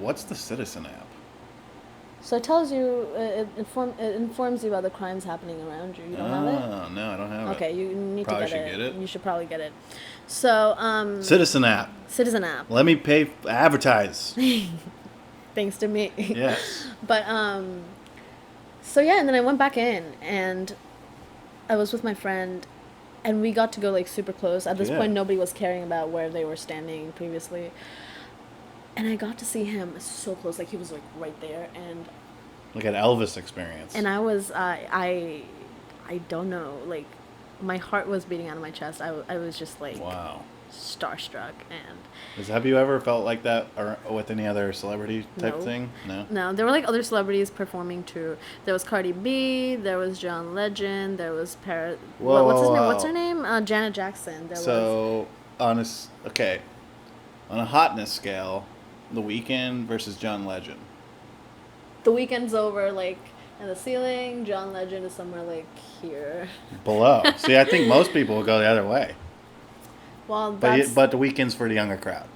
What's the Citizen app? So it tells you, it informs you about the crimes happening around you. You don't have it? Oh, no, I don't have it. Okay, you need Probably to get should get it. You should probably get it. So, Citizen app. Citizen app. Let me advertise. Thanks to me. Yes. But, so yeah, and then I went back in, and I was with my friend, and we got to go, like, super close. At this Yeah. point, nobody was caring about where they were standing previously. And I got to see him so close, like, he was, like, right there, and... Like an Elvis experience. And I was, I don't know, like, my heart was beating out of my chest. I was just, like... Wow. starstruck. And Have you ever felt like that or with any other celebrity type No. thing? No. no, there were like other celebrities performing too. There was Cardi B, there was John Legend, there was Whoa, what's his whoa, name? whoa. What's her name? Janet Jackson. There was So, okay. On a hotness scale, The Weeknd versus John Legend. The Weeknd's over like in the ceiling. John Legend is somewhere like here. Below. See, I think most people will go the other way. Well, that's But The Weeknd's for the younger crowd.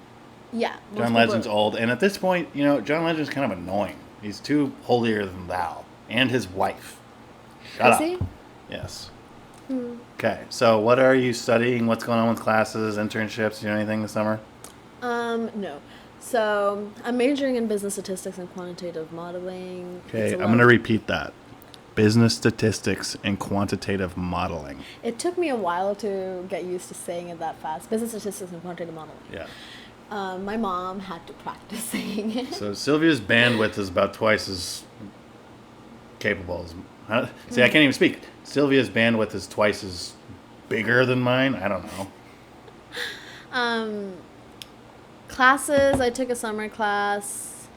yeah. most John people- Legend's old, and at this point, John Legend's kind of annoying. He's too holier than thou, and his wife. Shut up. Is he? Yes. Okay, so what are you studying? What's going on with classes, internships? You know anything this summer? No. So I'm majoring in business statistics and quantitative modeling. Okay, It's a I'm lot going to of- repeat that. Business statistics and quantitative modeling. It took me a while to get used to saying it that fast. Business statistics and quantitative modeling. Yeah. My mom had to practice saying it. So Sylvia's bandwidth is about twice as capable as... See, I can't even speak. Sylvia's bandwidth is twice as bigger than mine. I don't know. Classes, I took a summer class.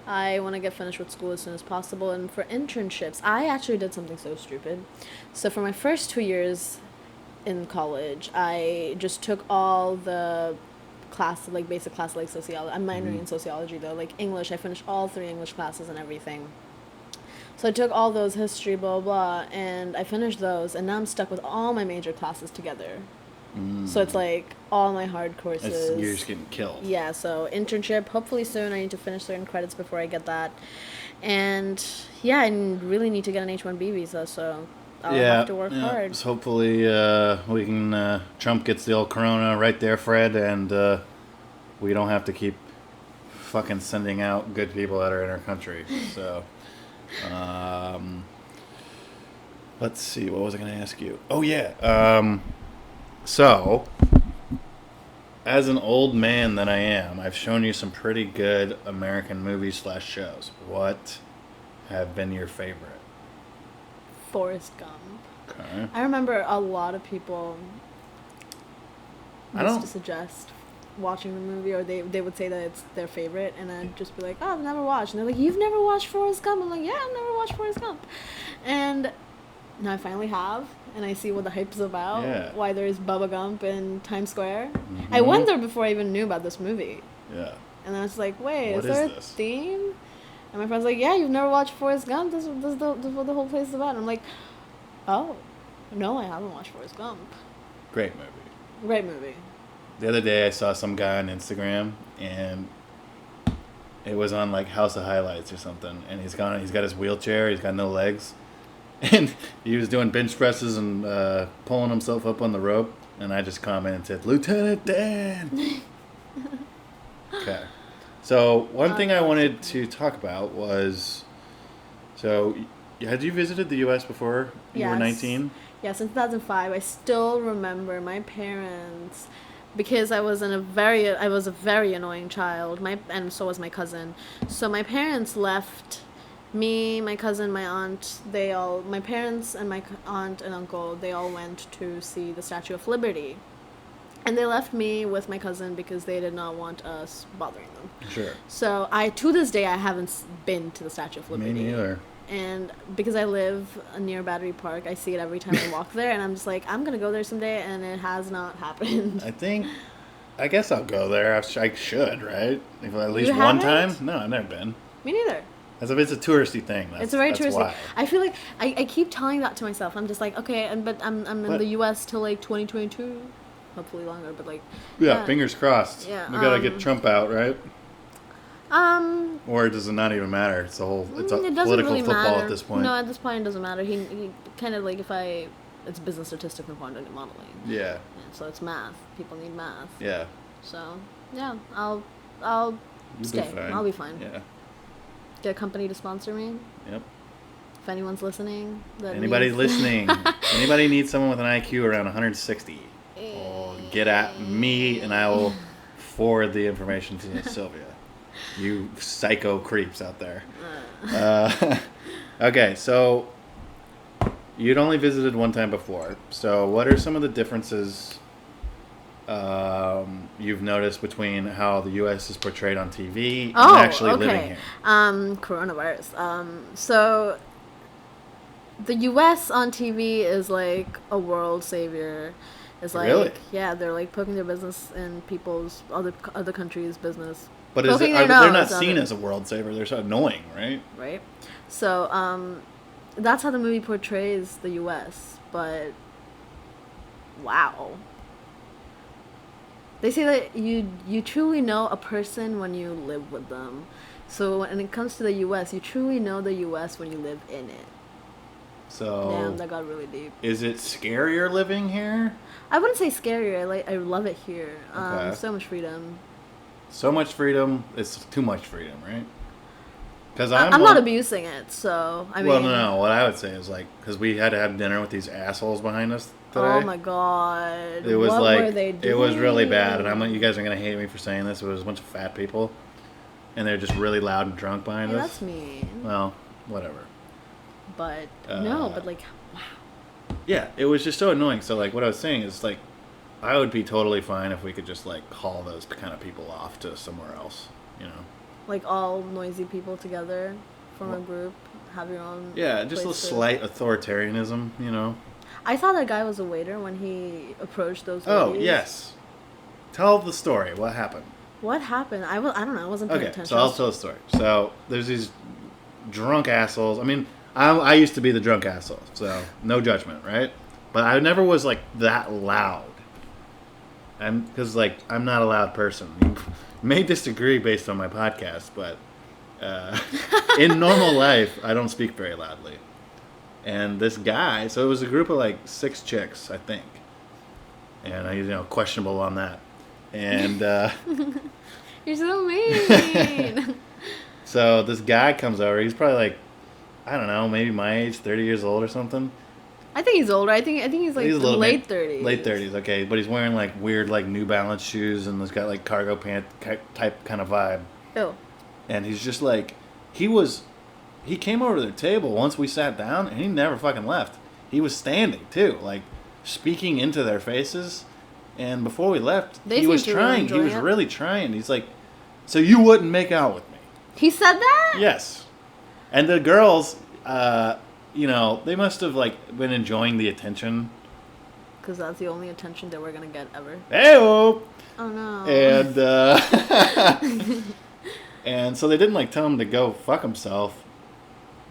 I want to get finished with school as soon as possible. And for internships, I actually did something so stupid. So for my first 2 years in college, I just took all the class, like basic class, like sociology. I'm minoring in sociology though, like English. I finished all 3 English classes and everything. So I took all those history, blah, blah, and I finished those. And now I'm stuck with all my major classes together. So it's like all my hard courses. You're just getting killed. Yeah, so internship, hopefully soon. I need to finish certain credits before I get that. And yeah, I really need to get an H-1B visa, so I'll have to work hard. So hopefully we can... Trump gets the old corona right there, Fred, and we don't have to keep fucking sending out good people that are in our country. So, let's see. What was I going to ask you? Oh, yeah. So, as an old man that I am, I've shown you some pretty good American movies / shows. What have been your favorite? Forrest Gump. Okay. I remember a lot of people I used don't- to suggest watching the movie, or they would say that it's their favorite, and I'd just be like, oh, I've never watched. And they're like, you've never watched Forrest Gump? I'm like, yeah, I've never watched Forrest Gump. And now I finally have, and I see what the hype is about, Yeah. why there's Bubba Gump in Times Square. Mhm. I went there before I even knew about this movie. Yeah. And I was like, wait, What is there is a this? theme? And my friend's like, yeah, you've never watched Forrest Gump? This is what the whole place is about. And I'm like, oh, no, I haven't watched Forrest Gump. Great movie. Great movie. The other day I saw some guy on Instagram and it was on like House of Highlights or something, and he's got his wheelchair, he's got no legs, and he was doing bench presses and pulling himself up on the rope, and I just commented and said, Lieutenant Dan. Okay. So one thing I wanted to talk about was, so had you visited the U.S. before you were Yes. 19? Yeah, since 2005, I still remember my parents, because I was a very annoying child. And so was my cousin. So my parents left me, my cousin, my aunt. My parents and my aunt and uncle, they all went to see the Statue of Liberty, and they left me with my cousin because they did not want us bothering them. Sure. So to this day, I haven't been to the Statue of Liberty. Me neither. And because I live near Battery Park, I see it every time I walk there, and I'm just like, I'm gonna go there someday, and it has not happened. I guess I'll go there. I should, right? If at least You one haven't? time? No, I've never been. Me neither. As if it's a touristy thing. It's a very that's touristy. why. I feel like I keep telling that to myself. I'm just like, okay, but I'm in But- the U.S. till like 2022, hopefully longer. But like, Yeah, fingers crossed. Yeah, We gotta get Trump out, right? um, Or does it not even matter? It's a it political doesn't really football matter. at this point. No, at this point it doesn't matter. He kind of like it's business statistics and quantitative modeling. Yeah, Yeah, so it's math. People need math. yeah. So yeah, I'll You'll stay. be fine. I'll be fine. Yeah, Get a company to sponsor me. yep. If anyone's listening, that Anybody needs- listening? Anybody needs someone with an IQ around 160? Well, get at me and I will forward the information to Sylvia. You psycho creeps out there. Okay, so you'd only visited one time before. So what are some of the differences you've noticed between how the U.S. is portrayed on TV and Oh, actually living okay. here? Coronavirus. So the U.S. on TV is like a world savior. It's like, Really? yeah, they're like poking their business in people's other countries' business. But is it, Poking are, their they're not nose seen on it, as a world saver. They're so annoying, right? right? So that's how the movie portrays the U.S. But wow, they say that you truly know a person when you live with them. So when it comes to the U.S., you truly know the U.S. when you live in it. So Damn, that got really deep. is it scarier living here? I wouldn't say scarier. I love it here. Okay. So much freedom. So much freedom. It's too much freedom, right? Because I'm not abusing it, so I mean. Well, no. What I would say is like, because we had to have dinner with these assholes behind us today. Oh my god. It was what like were they doing? it was really bad, and you guys are gonna hate me for saying this. It was a bunch of fat people, and they're just really loud and drunk behind Hey, us. that's mean. Well, whatever. But no, but like, wow. Yeah, it was just so annoying. So like, what I was saying is like, I would be totally fine if we could just like haul those kind of people off to somewhere else. You know. Like all noisy people together from a group, have your own. Yeah, just a places. slight authoritarianism. You know. I thought that guy was a waiter when he approached those. Oh ladies. yes. Tell the story. What happened? What happened? I don't know. I wasn't paying Okay, attention. so I'll tell the story. So there's these drunk assholes. I mean, I used to be the drunk asshole, so no judgment, right? But I never was like that loud. Because like I'm not a loud person. You may disagree based on my podcast, but in normal life, I don't speak very loudly. And this guy, so it was a group of like 6 chicks, I think, and I questionable on that. And You're so mean. so this guy comes over. He's probably like, I don't know, maybe my age, 30 years old or something. I think he's older. I think he's like He's a little late bit- 30s. Late 30s, okay. But he's wearing like weird like New Balance shoes and he's got like cargo pant type kind of vibe. Ew. And he's just like, he came over to their table once we sat down and he never fucking left. He was standing too, like speaking into their faces. And before we left, They he was seemed to really trying. He enjoy was it. really trying. He's like, so you wouldn't make out with me? He said that? Yes. And the girls, they must have like been enjoying the attention. Because that's the only attention that we're going to get ever. Hey-o! Oh, no. And and so they didn't like tell him to go fuck himself,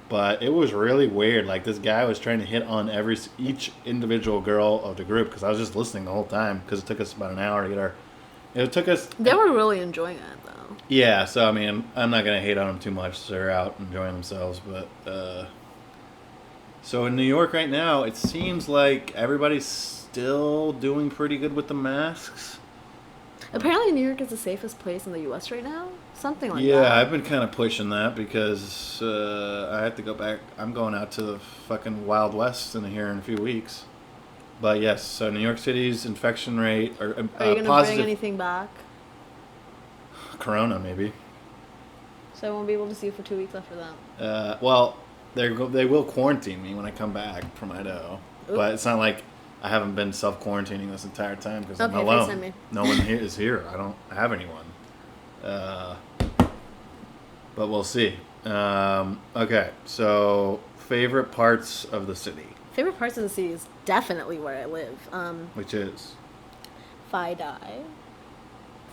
but it was really weird. Like this guy was trying to hit on each individual girl of the group because I was just listening the whole time because it took us about an hour to get our. It took us. They were really enjoying it, though. Yeah, so I mean, I'm not gonna hate on them too much. They're out enjoying themselves, but so in New York right now, it seems like everybody's still doing pretty good with the masks. Apparently, New York is the safest place in the U.S. right now. Something like that. Yeah, I've been kind of pushing that because I have to go back. I'm going out to the fucking Wild West here in a few weeks. But yes, so New York City's infection rate or Are you going to positive bring anything back? Corona maybe. So I won't be able to see you for 2 weeks after that. Well, they will quarantine me when I come back from Idaho, Oop. but it's not like I haven't been self-quarantining this entire time because I'm Okay, alone. FaceTime me. No one here is here. I don't have anyone. But we'll see. Okay, so favorite parts of the city, Favorite parts of the city is definitely where I live. which is FIDI,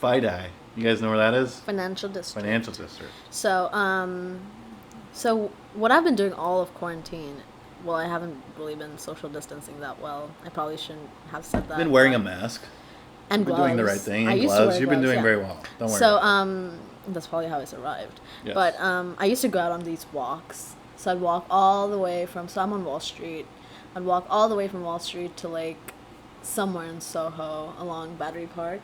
FIDI. You guys know where that is? Financial District. Financial District. So what I've been doing all of quarantine, well, I haven't really been social distancing that well. I probably shouldn't have said that. Been wearing a but- mask. and Been gloves. doing the right thing. I And used to gloves. wear You've been gloves, doing yeah. very well. Don't worry. So about it. that's probably how I survived. Yes. But I used to go out on these walks. So I'd walk all the way so I'm on Wall Street. I'd walk all the way from Wall Street to like somewhere in Soho along Battery Park.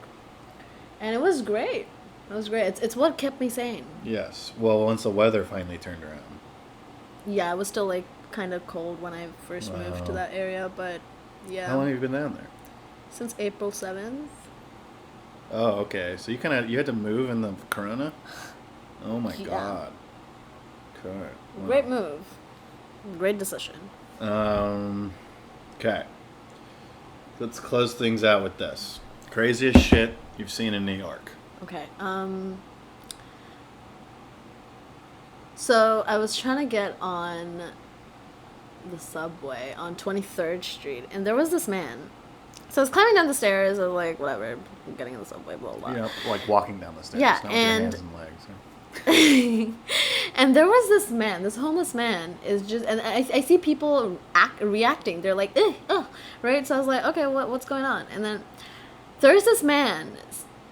And it was great. It was great. It's what kept me sane. Yes. Well, once the weather finally turned around. Yeah, it was still like kind of cold when I first moved to Wow. that area, but yeah. How long have you been down there? Since April 7th. Oh, okay. So you had to move in the Corona? Oh my Yeah. God. Okay. Wow. Great move. Great decision. Okay. Let's close things out with this. Craziest shit you've seen in New York. Okay. So I was trying to get on the subway on 23rd Street, and there was this man. So I was climbing down the stairs. I was like, whatever, I'm getting on the subway, blah, blah, blah. Yeah, like walking down the stairs. Yeah, not with your and- hands and legs. And there was this man, this homeless man, is just, and I see people reacting. They're like, right? So I was like, okay, what's going on? And then there's this man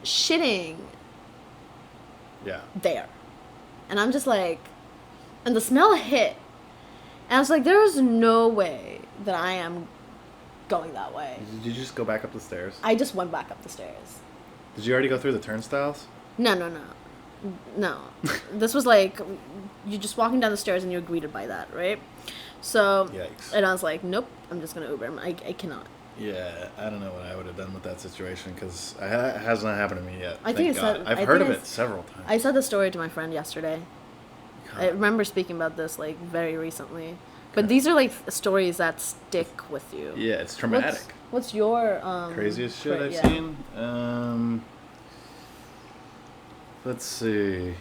shitting Yeah. there. And I'm just like, and the smell hit. And I was like, there is no way that I am going that way. Did you just go back up the stairs? I just went back up the stairs. Did you already go through the turnstiles? No. This was like, you're just walking down the stairs and you're greeted by that, right? So, Yikes. and I was like, nope, I'm just going to Uber. I cannot. Yeah, I don't know what I would have done with that situation because it has not happened to me yet. I think Thank it's God. that- I've I heard think of it's- it several times. I said the story to my friend yesterday. I God. remember speaking about this like very recently. But these are like stories that stick with you. Yeah, it's traumatic. What's your Craziest shit I've yeah. seen? Let's see.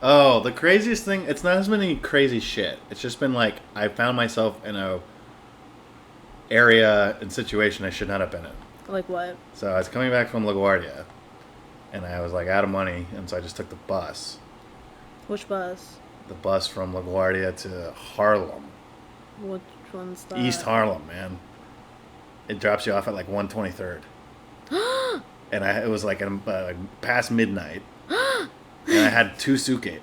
Oh, the craziest thing, it's not as many crazy shit. It's just been like I found myself in a area and situation I should not have been in. Like what? So I was coming back from LaGuardia and I was like out of money and so I just took the bus. Which bus? The bus from LaGuardia to Harlem. Which one's that? East Harlem, man. It drops you off at like 123rd. And it was like past midnight. And I had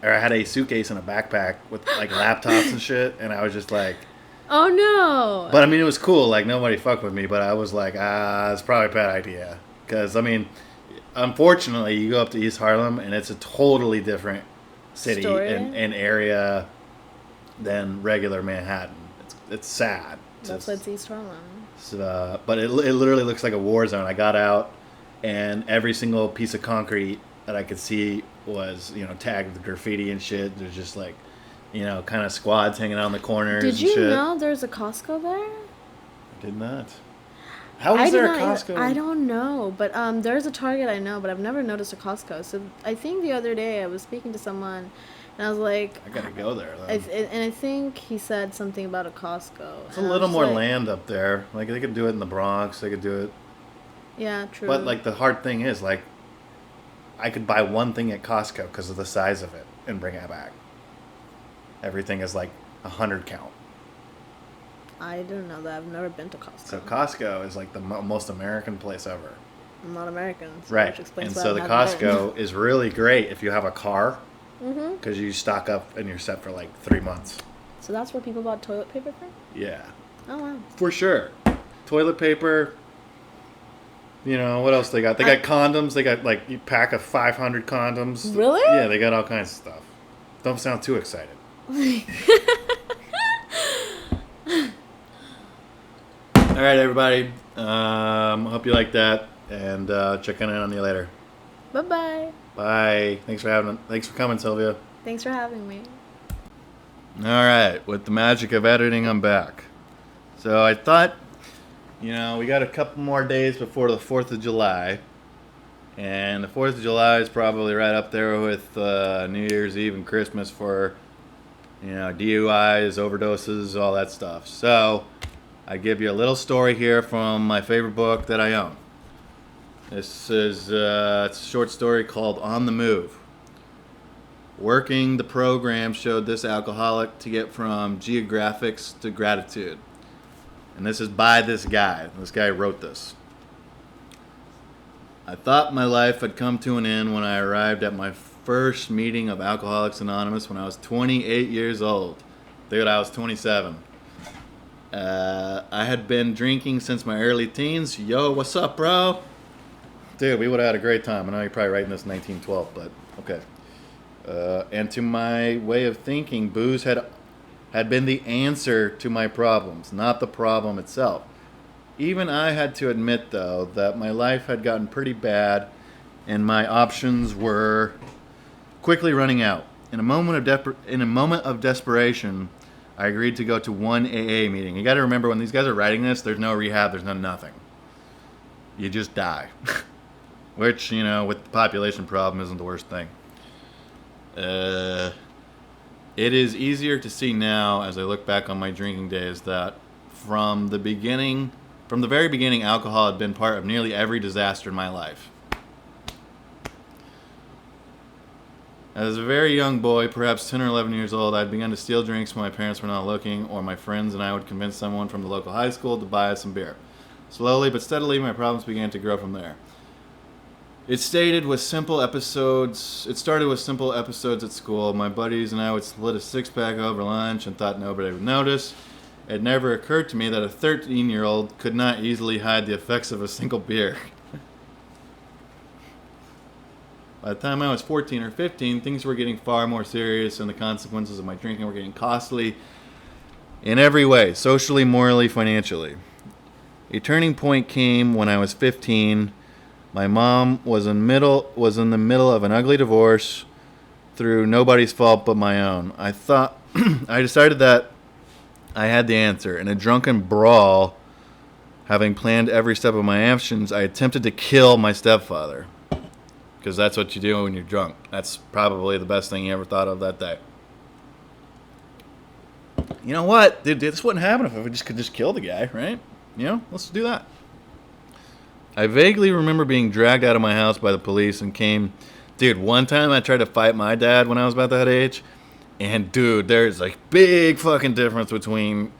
I had a suitcase and a backpack with like laptops and shit. And I was just like, Oh no! but I mean, it was cool. Like nobody fucked with me, but I was like, it's probably a bad idea. Cause I mean, unfortunately you go up to East Harlem and it's a totally different city Story? and area than regular Manhattan. It's sad. That's what's East Harlem. So, but it literally looks like a war zone. I got out, and every single piece of concrete that I could see was, tagged with graffiti and shit. There's just like, kind of squads hanging out in the corners Did and you shit. know there's a Costco there? I did not. How is there a Costco? I don't know, but there's a Target I know, but I've never noticed a Costco. So I think the other day I was speaking to someone, and I was like, I gotta go there. and I think he said something about a Costco. It's a little more land up there. Like they could do it in the Bronx. They could do it. Yeah, true. But like the hard thing is like, I could buy one thing at Costco because of the size of it and bring it back. Everything is like 100 count. I didn't know that. I've never been to Costco. So Costco is like the most American place ever. I'm not American. So Right. Which explains And why so I'm the not Costco is really great if you have a car Mm-hmm. because you stock up and you're set for like 3 months. So that's where people bought toilet paper from? Yeah. Oh, wow. For sure. Toilet paper. What else they got? They got condoms. They got like you pack of 500 condoms. Really? Yeah, they got all kinds of stuff. Don't sound too excited. All right, everybody. Hope you like that, and checking in on you later. Bye-bye. Bye. Thanks for coming, Sylvia. Thanks for having me. All right, with the magic of editing, I'm back. So I thought, we got a couple more days before the 4th of July, and the 4th of July is probably right up there with New Year's Eve and Christmas for, DUIs, overdoses, all that stuff. So I give you a little story here from my favorite book that I own. This is it's a short story called On the Move. Working the program showed this alcoholic to get from geographics to gratitude. And this is by this guy. This guy wrote this. I thought my life had come to an end when I arrived at my first meeting of Alcoholics Anonymous when I was 28 years old. Dude, I was 27. I had been drinking since my early teens. Yo, what's up, bro? Dude, we would have had a great time. I know you're probably writing this in 1912, but okay. And to my way of thinking, booze had been the answer to my problems, not the problem itself. Even I had to admit, though, that my life had gotten pretty bad and my options were quickly running out. In a moment of desperation, I agreed to go to one AA meeting. You got to remember, when these guys are writing this, there's no rehab, there's no nothing. You just die. which, with the population problem isn't the worst thing. It is easier to see now as I look back on my drinking days that from the very beginning, alcohol had been part of nearly every disaster in my life. As a very young boy, perhaps 10 or 11 years old, I'd begun to steal drinks when my parents were not looking, or my friends and I would convince someone from the local high school to buy us some beer. Slowly but steadily, my problems began to grow from there. It started with simple episodes at school. My buddies and I would split a six-pack over lunch and thought nobody would notice. It never occurred to me that a 13-year-old could not easily hide the effects of a single beer. By the time I was 14 or 15, things were getting far more serious, and the consequences of my drinking were getting costly in every way, socially, morally, financially. A turning point came when I was 15. My mom was in the middle of an ugly divorce through nobody's fault but my own. I decided that I had the answer. In a drunken brawl, having planned every step of my actions, I attempted to kill my stepfather. Because that's what you do when you're drunk. That's probably the best thing you ever thought of that day. You know what? Dude, this wouldn't happen if we could just kill the guy, right? Let's do that. I vaguely remember being dragged out of my house by the police and Dude, one time I tried to fight my dad when I was about that age. And, dude, there's a big fucking difference between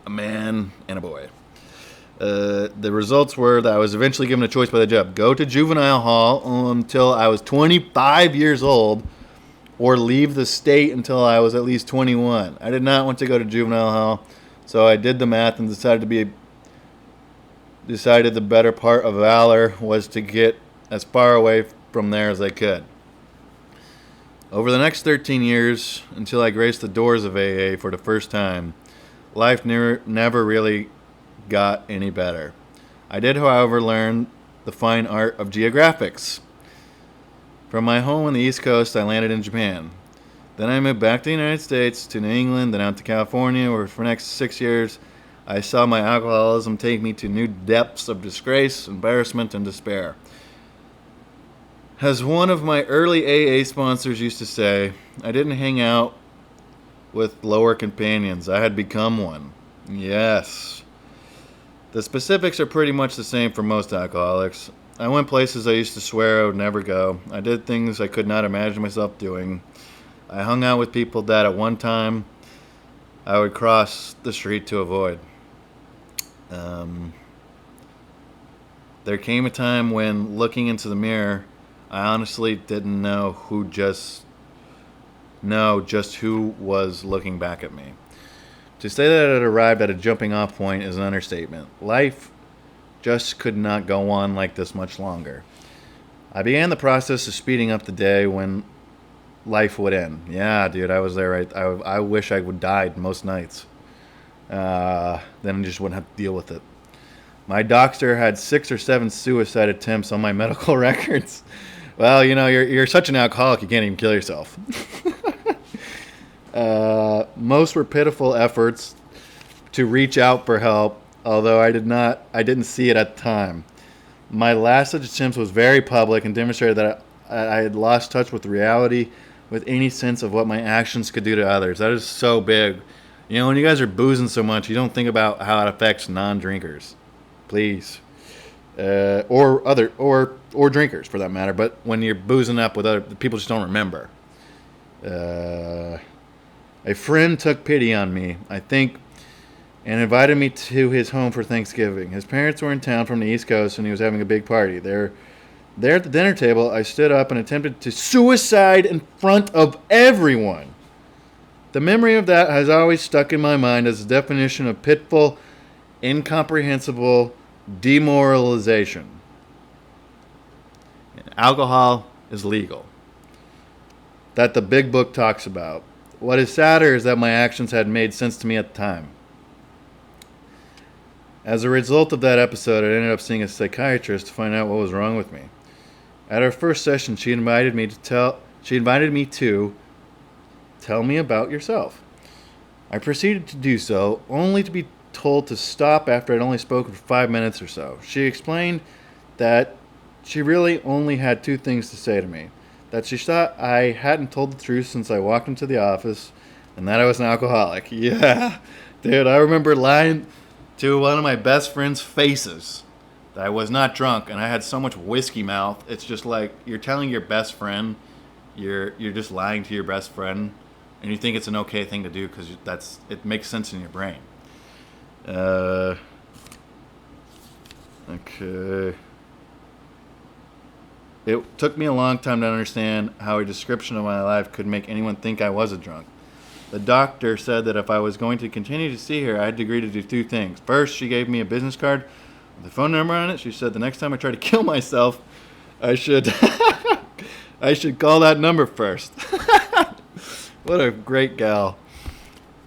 a man and a boy. The results were that I was eventually given a choice by the judge. Go to juvenile hall until I was 25 years old or leave the state until I was at least 21. I did not want to go to juvenile hall, so I did the math and decided the better part of valor was to get as far away from there as I could. Over the next 13 years, until I graced the doors of AA for the first time, life never really got any better. I did, however, learn the fine art of geographics. From my home on the East Coast, I landed in Japan. Then I moved back to the United States, to New England, then out to California, where for the next 6 years, I saw my alcoholism take me to new depths of disgrace, embarrassment, and despair. As one of my early AA sponsors used to say, I didn't hang out with lower companions. I had become one. Yes. The specifics are pretty much the same for most alcoholics. I went places I used to swear I would never go. I did things I could not imagine myself doing. I hung out with people that at one time I would cross the street to avoid. There came a time when, looking into the mirror, I honestly didn't know just who was looking back at me. To say that it arrived at a jumping off point is an understatement. Life just could not go on like this much longer. I began the process of speeding up the day when life would end. Yeah, dude, I was there, right? I wish I would died most nights. Then I just wouldn't have to deal with it. My doctor had 6 or 7 suicide attempts on my medical records. Well, you're such an alcoholic, you can't even kill yourself. Most were pitiful efforts to reach out for help, although I didn't see it at the time. My last such attempt was very public and demonstrated that I had lost touch with reality, with any sense of what my actions could do to others. That is so big. When you guys are boozing so much, you don't think about how it affects non-drinkers. Please. Or drinkers for that matter, but when you're boozing up with other people, just don't remember. A friend took pity on me, I think, and invited me to his home for Thanksgiving. His parents were in town from the East Coast, and he was having a big party. There at the dinner table, I stood up and attempted to suicide in front of everyone. The memory of that has always stuck in my mind as a definition of pitiful, incomprehensible demoralization. Alcohol is legal. That the big book talks about. What is sadder is that my actions had made sense to me at the time. As a result of that episode, I ended up seeing a psychiatrist to find out what was wrong with me. At our first session, she invited me to tell me about yourself. I proceeded to do so, only to be told to stop after I'd only spoken for 5 minutes or so. She explained that She really only had two things to say to me. That she thought I hadn't told the truth since I walked into the office, and that I was an alcoholic. Yeah, dude, I remember lying to one of my best friend's faces that I was not drunk, and I had so much whiskey mouth. It's just like you're telling your best friend, you're just lying to your best friend, and you think it's an okay thing to do because it makes sense in your brain. Okay. It took me a long time to understand how a description of my life could make anyone think I was a drunk. The doctor said that if I was going to continue to see her, I had to agree to do two things. First, she gave me a business card with a phone number on it. She said the next time I try to kill myself, I should I should call that number first. What a great gal.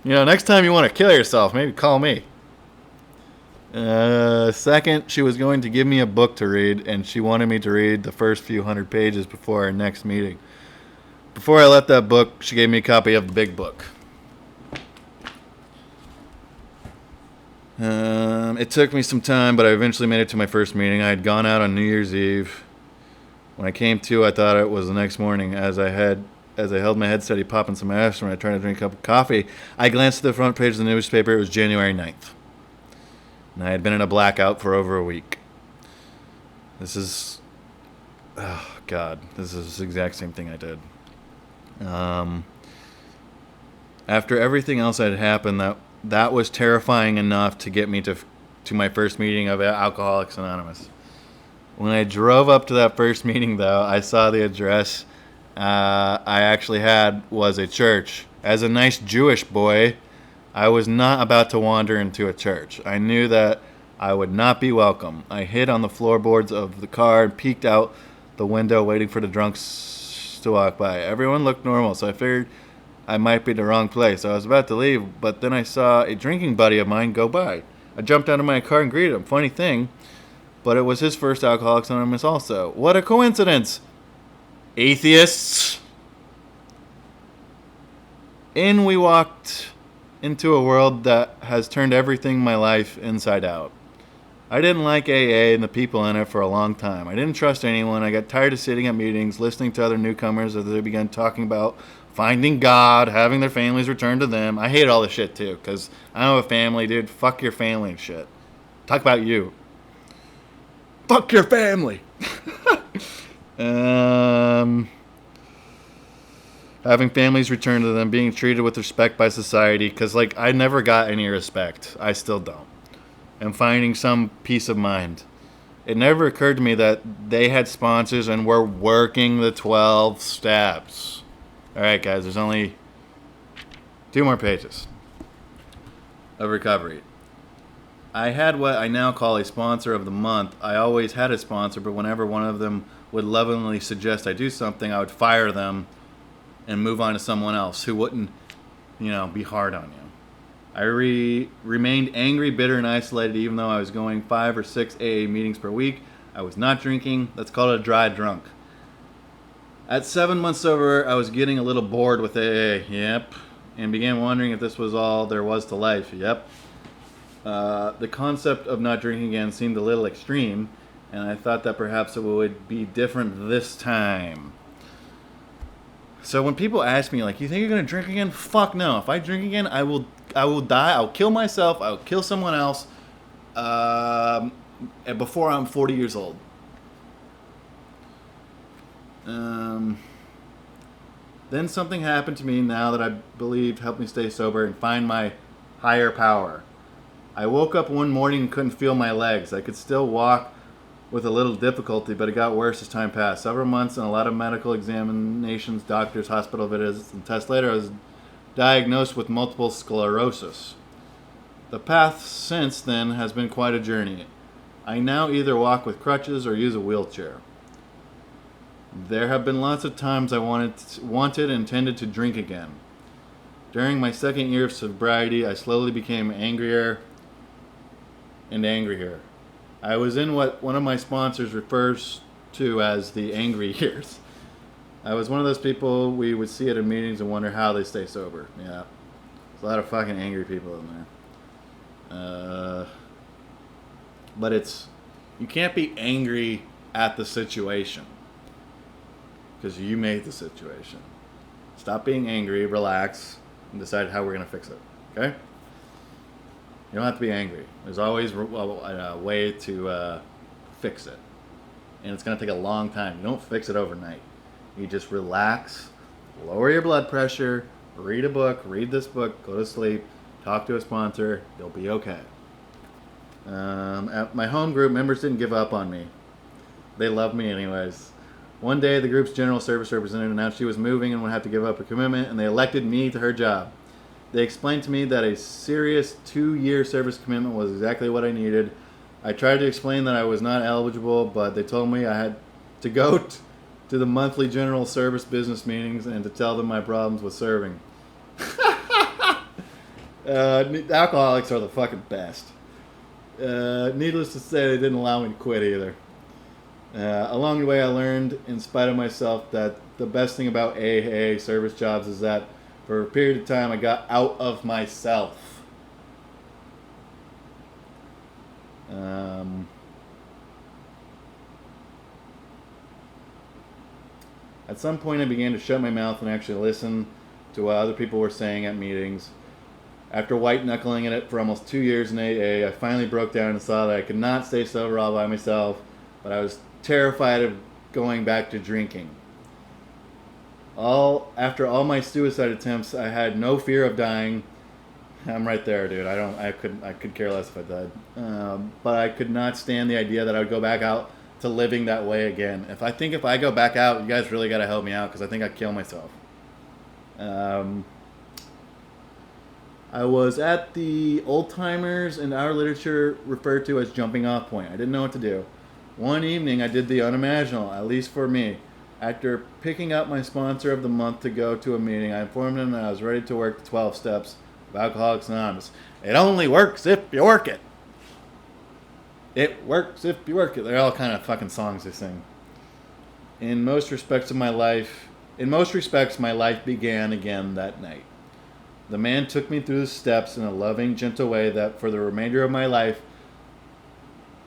Next time you want to kill yourself, maybe call me. Second, she was going to give me a book to read, and she wanted me to read the first few hundred pages before our next meeting. Before I left that book, she gave me a copy of the big book. It took me some time, but I eventually made it to my first meeting. I had gone out on New Year's Eve. When I came to, I thought it was the next morning. As I held my head steady, popping some aspirin, I tried to drink a cup of coffee. I glanced at the front page of the newspaper. It was January 9th. And I had been in a blackout for over a week. This is the exact same thing I did. After everything else that had happened, that was terrifying enough to get me to my first meeting of Alcoholics Anonymous. When I drove up to that first meeting, though, I saw the address I actually had was a church. As a nice Jewish boy, I was not about to wander into a church. I knew that I would not be welcome. I hid on the floorboards of the car and peeked out the window waiting for the drunks to walk by. Everyone looked normal, so I figured I might be in the wrong place. I was about to leave, but then I saw a drinking buddy of mine go by. I jumped out of my car and greeted him. Funny thing, but it was his first Alcoholics Anonymous also. What a coincidence! Atheists! In we walked into a world that has turned everything in my life inside out. I didn't like AA and the people in it for a long time. I didn't trust anyone. I got tired of sitting at meetings, listening to other newcomers as they began talking about finding God, having their families returned to them. I hate all this shit too, because I don't have a family, dude. Fuck your family and shit. Talk about you. Fuck your family. Having families return to them, being treated with respect by society, because, I never got any respect. I still don't. And finding some peace of mind. It never occurred to me that they had sponsors and were working the 12 steps. Alright, guys, there's only 2 more pages of recovery. I had what I now call a sponsor of the month. I always had a sponsor, but whenever one of them would lovingly suggest I do something, I would fire them and move on to someone else who wouldn't, be hard on you. I remained angry, bitter, and isolated even though I was going 5 or 6 AA meetings per week. I was not drinking. That's called a dry drunk. At 7 months sober, I was getting a little bored with AA. Yep. And began wondering if this was all there was to life. Yep. The concept of not drinking again seemed a little extreme, and I thought that perhaps it would be different this time. So when people ask me, you think you're going to drink again? Fuck no. If I drink again, I will die. I'll kill myself. I'll kill someone else before I'm 40 years old. Then something happened to me now that I believed helped me stay sober and find my higher power. I woke up one morning and couldn't feel my legs. I could still walk with a little difficulty, but it got worse as time passed. Several months and a lot of medical examinations, doctors, hospital visits, and tests later, I was diagnosed with multiple sclerosis. The path since then has been quite a journey. I now either walk with crutches or use a wheelchair. There have been lots of times I wanted and intended to drink again. During my second year of sobriety, I slowly became angrier and angrier. I was in what one of my sponsors refers to as the angry years. I was one of those people we would see at meetings and wonder how they stay sober. Yeah. There's a lot of fucking angry people in there. But you can't be angry at the situation. Because you made the situation. Stop being angry, relax, and decide how we're going to fix it. Okay? You don't have to be angry. There's always a way to fix it. And it's going to take a long time. You don't fix it overnight. You just relax, lower your blood pressure, read a book, read this book, go to sleep, talk to a sponsor. You'll be okay. At my home group, members didn't give up on me. They loved me anyways. One day, the group's general service representative announced she was moving and would have to give up her commitment, and they elected me to her job. They explained to me that a serious 2-year service commitment was exactly what I needed. I tried to explain that I was not eligible, but they told me I had to go to the monthly general service business meetings and to tell them my problems with serving. Alcoholics are the fucking best. Needless to say, they didn't allow me to quit either. Along the way, I learned, in spite of myself, that the best thing about AA service jobs is that for a period of time, I got out of myself. At some point, I began to shut my mouth and actually listen to what other people were saying at meetings. After white-knuckling it for almost 2 years in AA, I finally broke down and saw that I could not stay sober all by myself, but I was terrified of going back to drinking. After all my suicide attempts, I had no fear of dying. I'm right there, dude. I could care less if I died. But I could not stand the idea that I would go back out to living that way again. If I go back out, you guys really got to help me out because I think I'd kill myself. I was at the old timers in our literature referred to as jumping off point. I didn't know what to do. One evening, I did the unimaginable, at least for me. After picking up my sponsor of the month to go to a meeting, I informed him that I was ready to work the 12 steps of Alcoholics Anonymous. It only works if you work it. It works if you work it. They're all kind of fucking songs they sing. In most respects, my life began again that night. The man took me through the steps in a loving, gentle way that for the remainder of my life,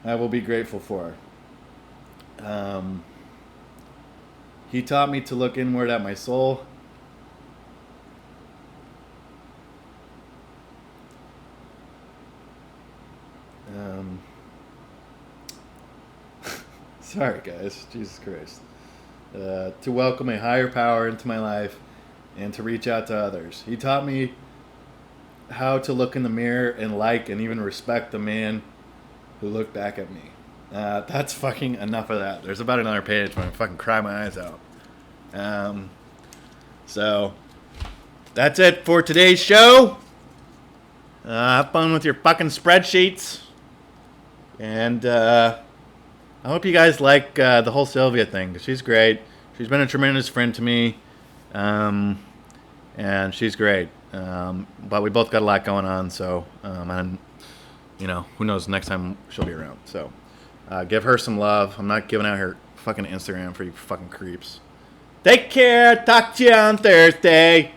I will be grateful for. He taught me to look inward at my soul. Sorry, guys. Jesus Christ. To welcome a higher power into my life and to reach out to others. He taught me how to look in the mirror and like and even respect the man who looked back at me. That's fucking enough of that. There's about another page where I fucking cry my eyes out. So, that's it for today's show. Have fun with your fucking spreadsheets. And I hope you guys like the whole Sylvia thing. 'Cause she's great. She's been a tremendous friend to me. And she's great. But we both got a lot going on. So, and, who knows next time she'll be around. So, give her some love. I'm not giving out her fucking Instagram for you fucking creeps. Take care. Talk to you on Thursday.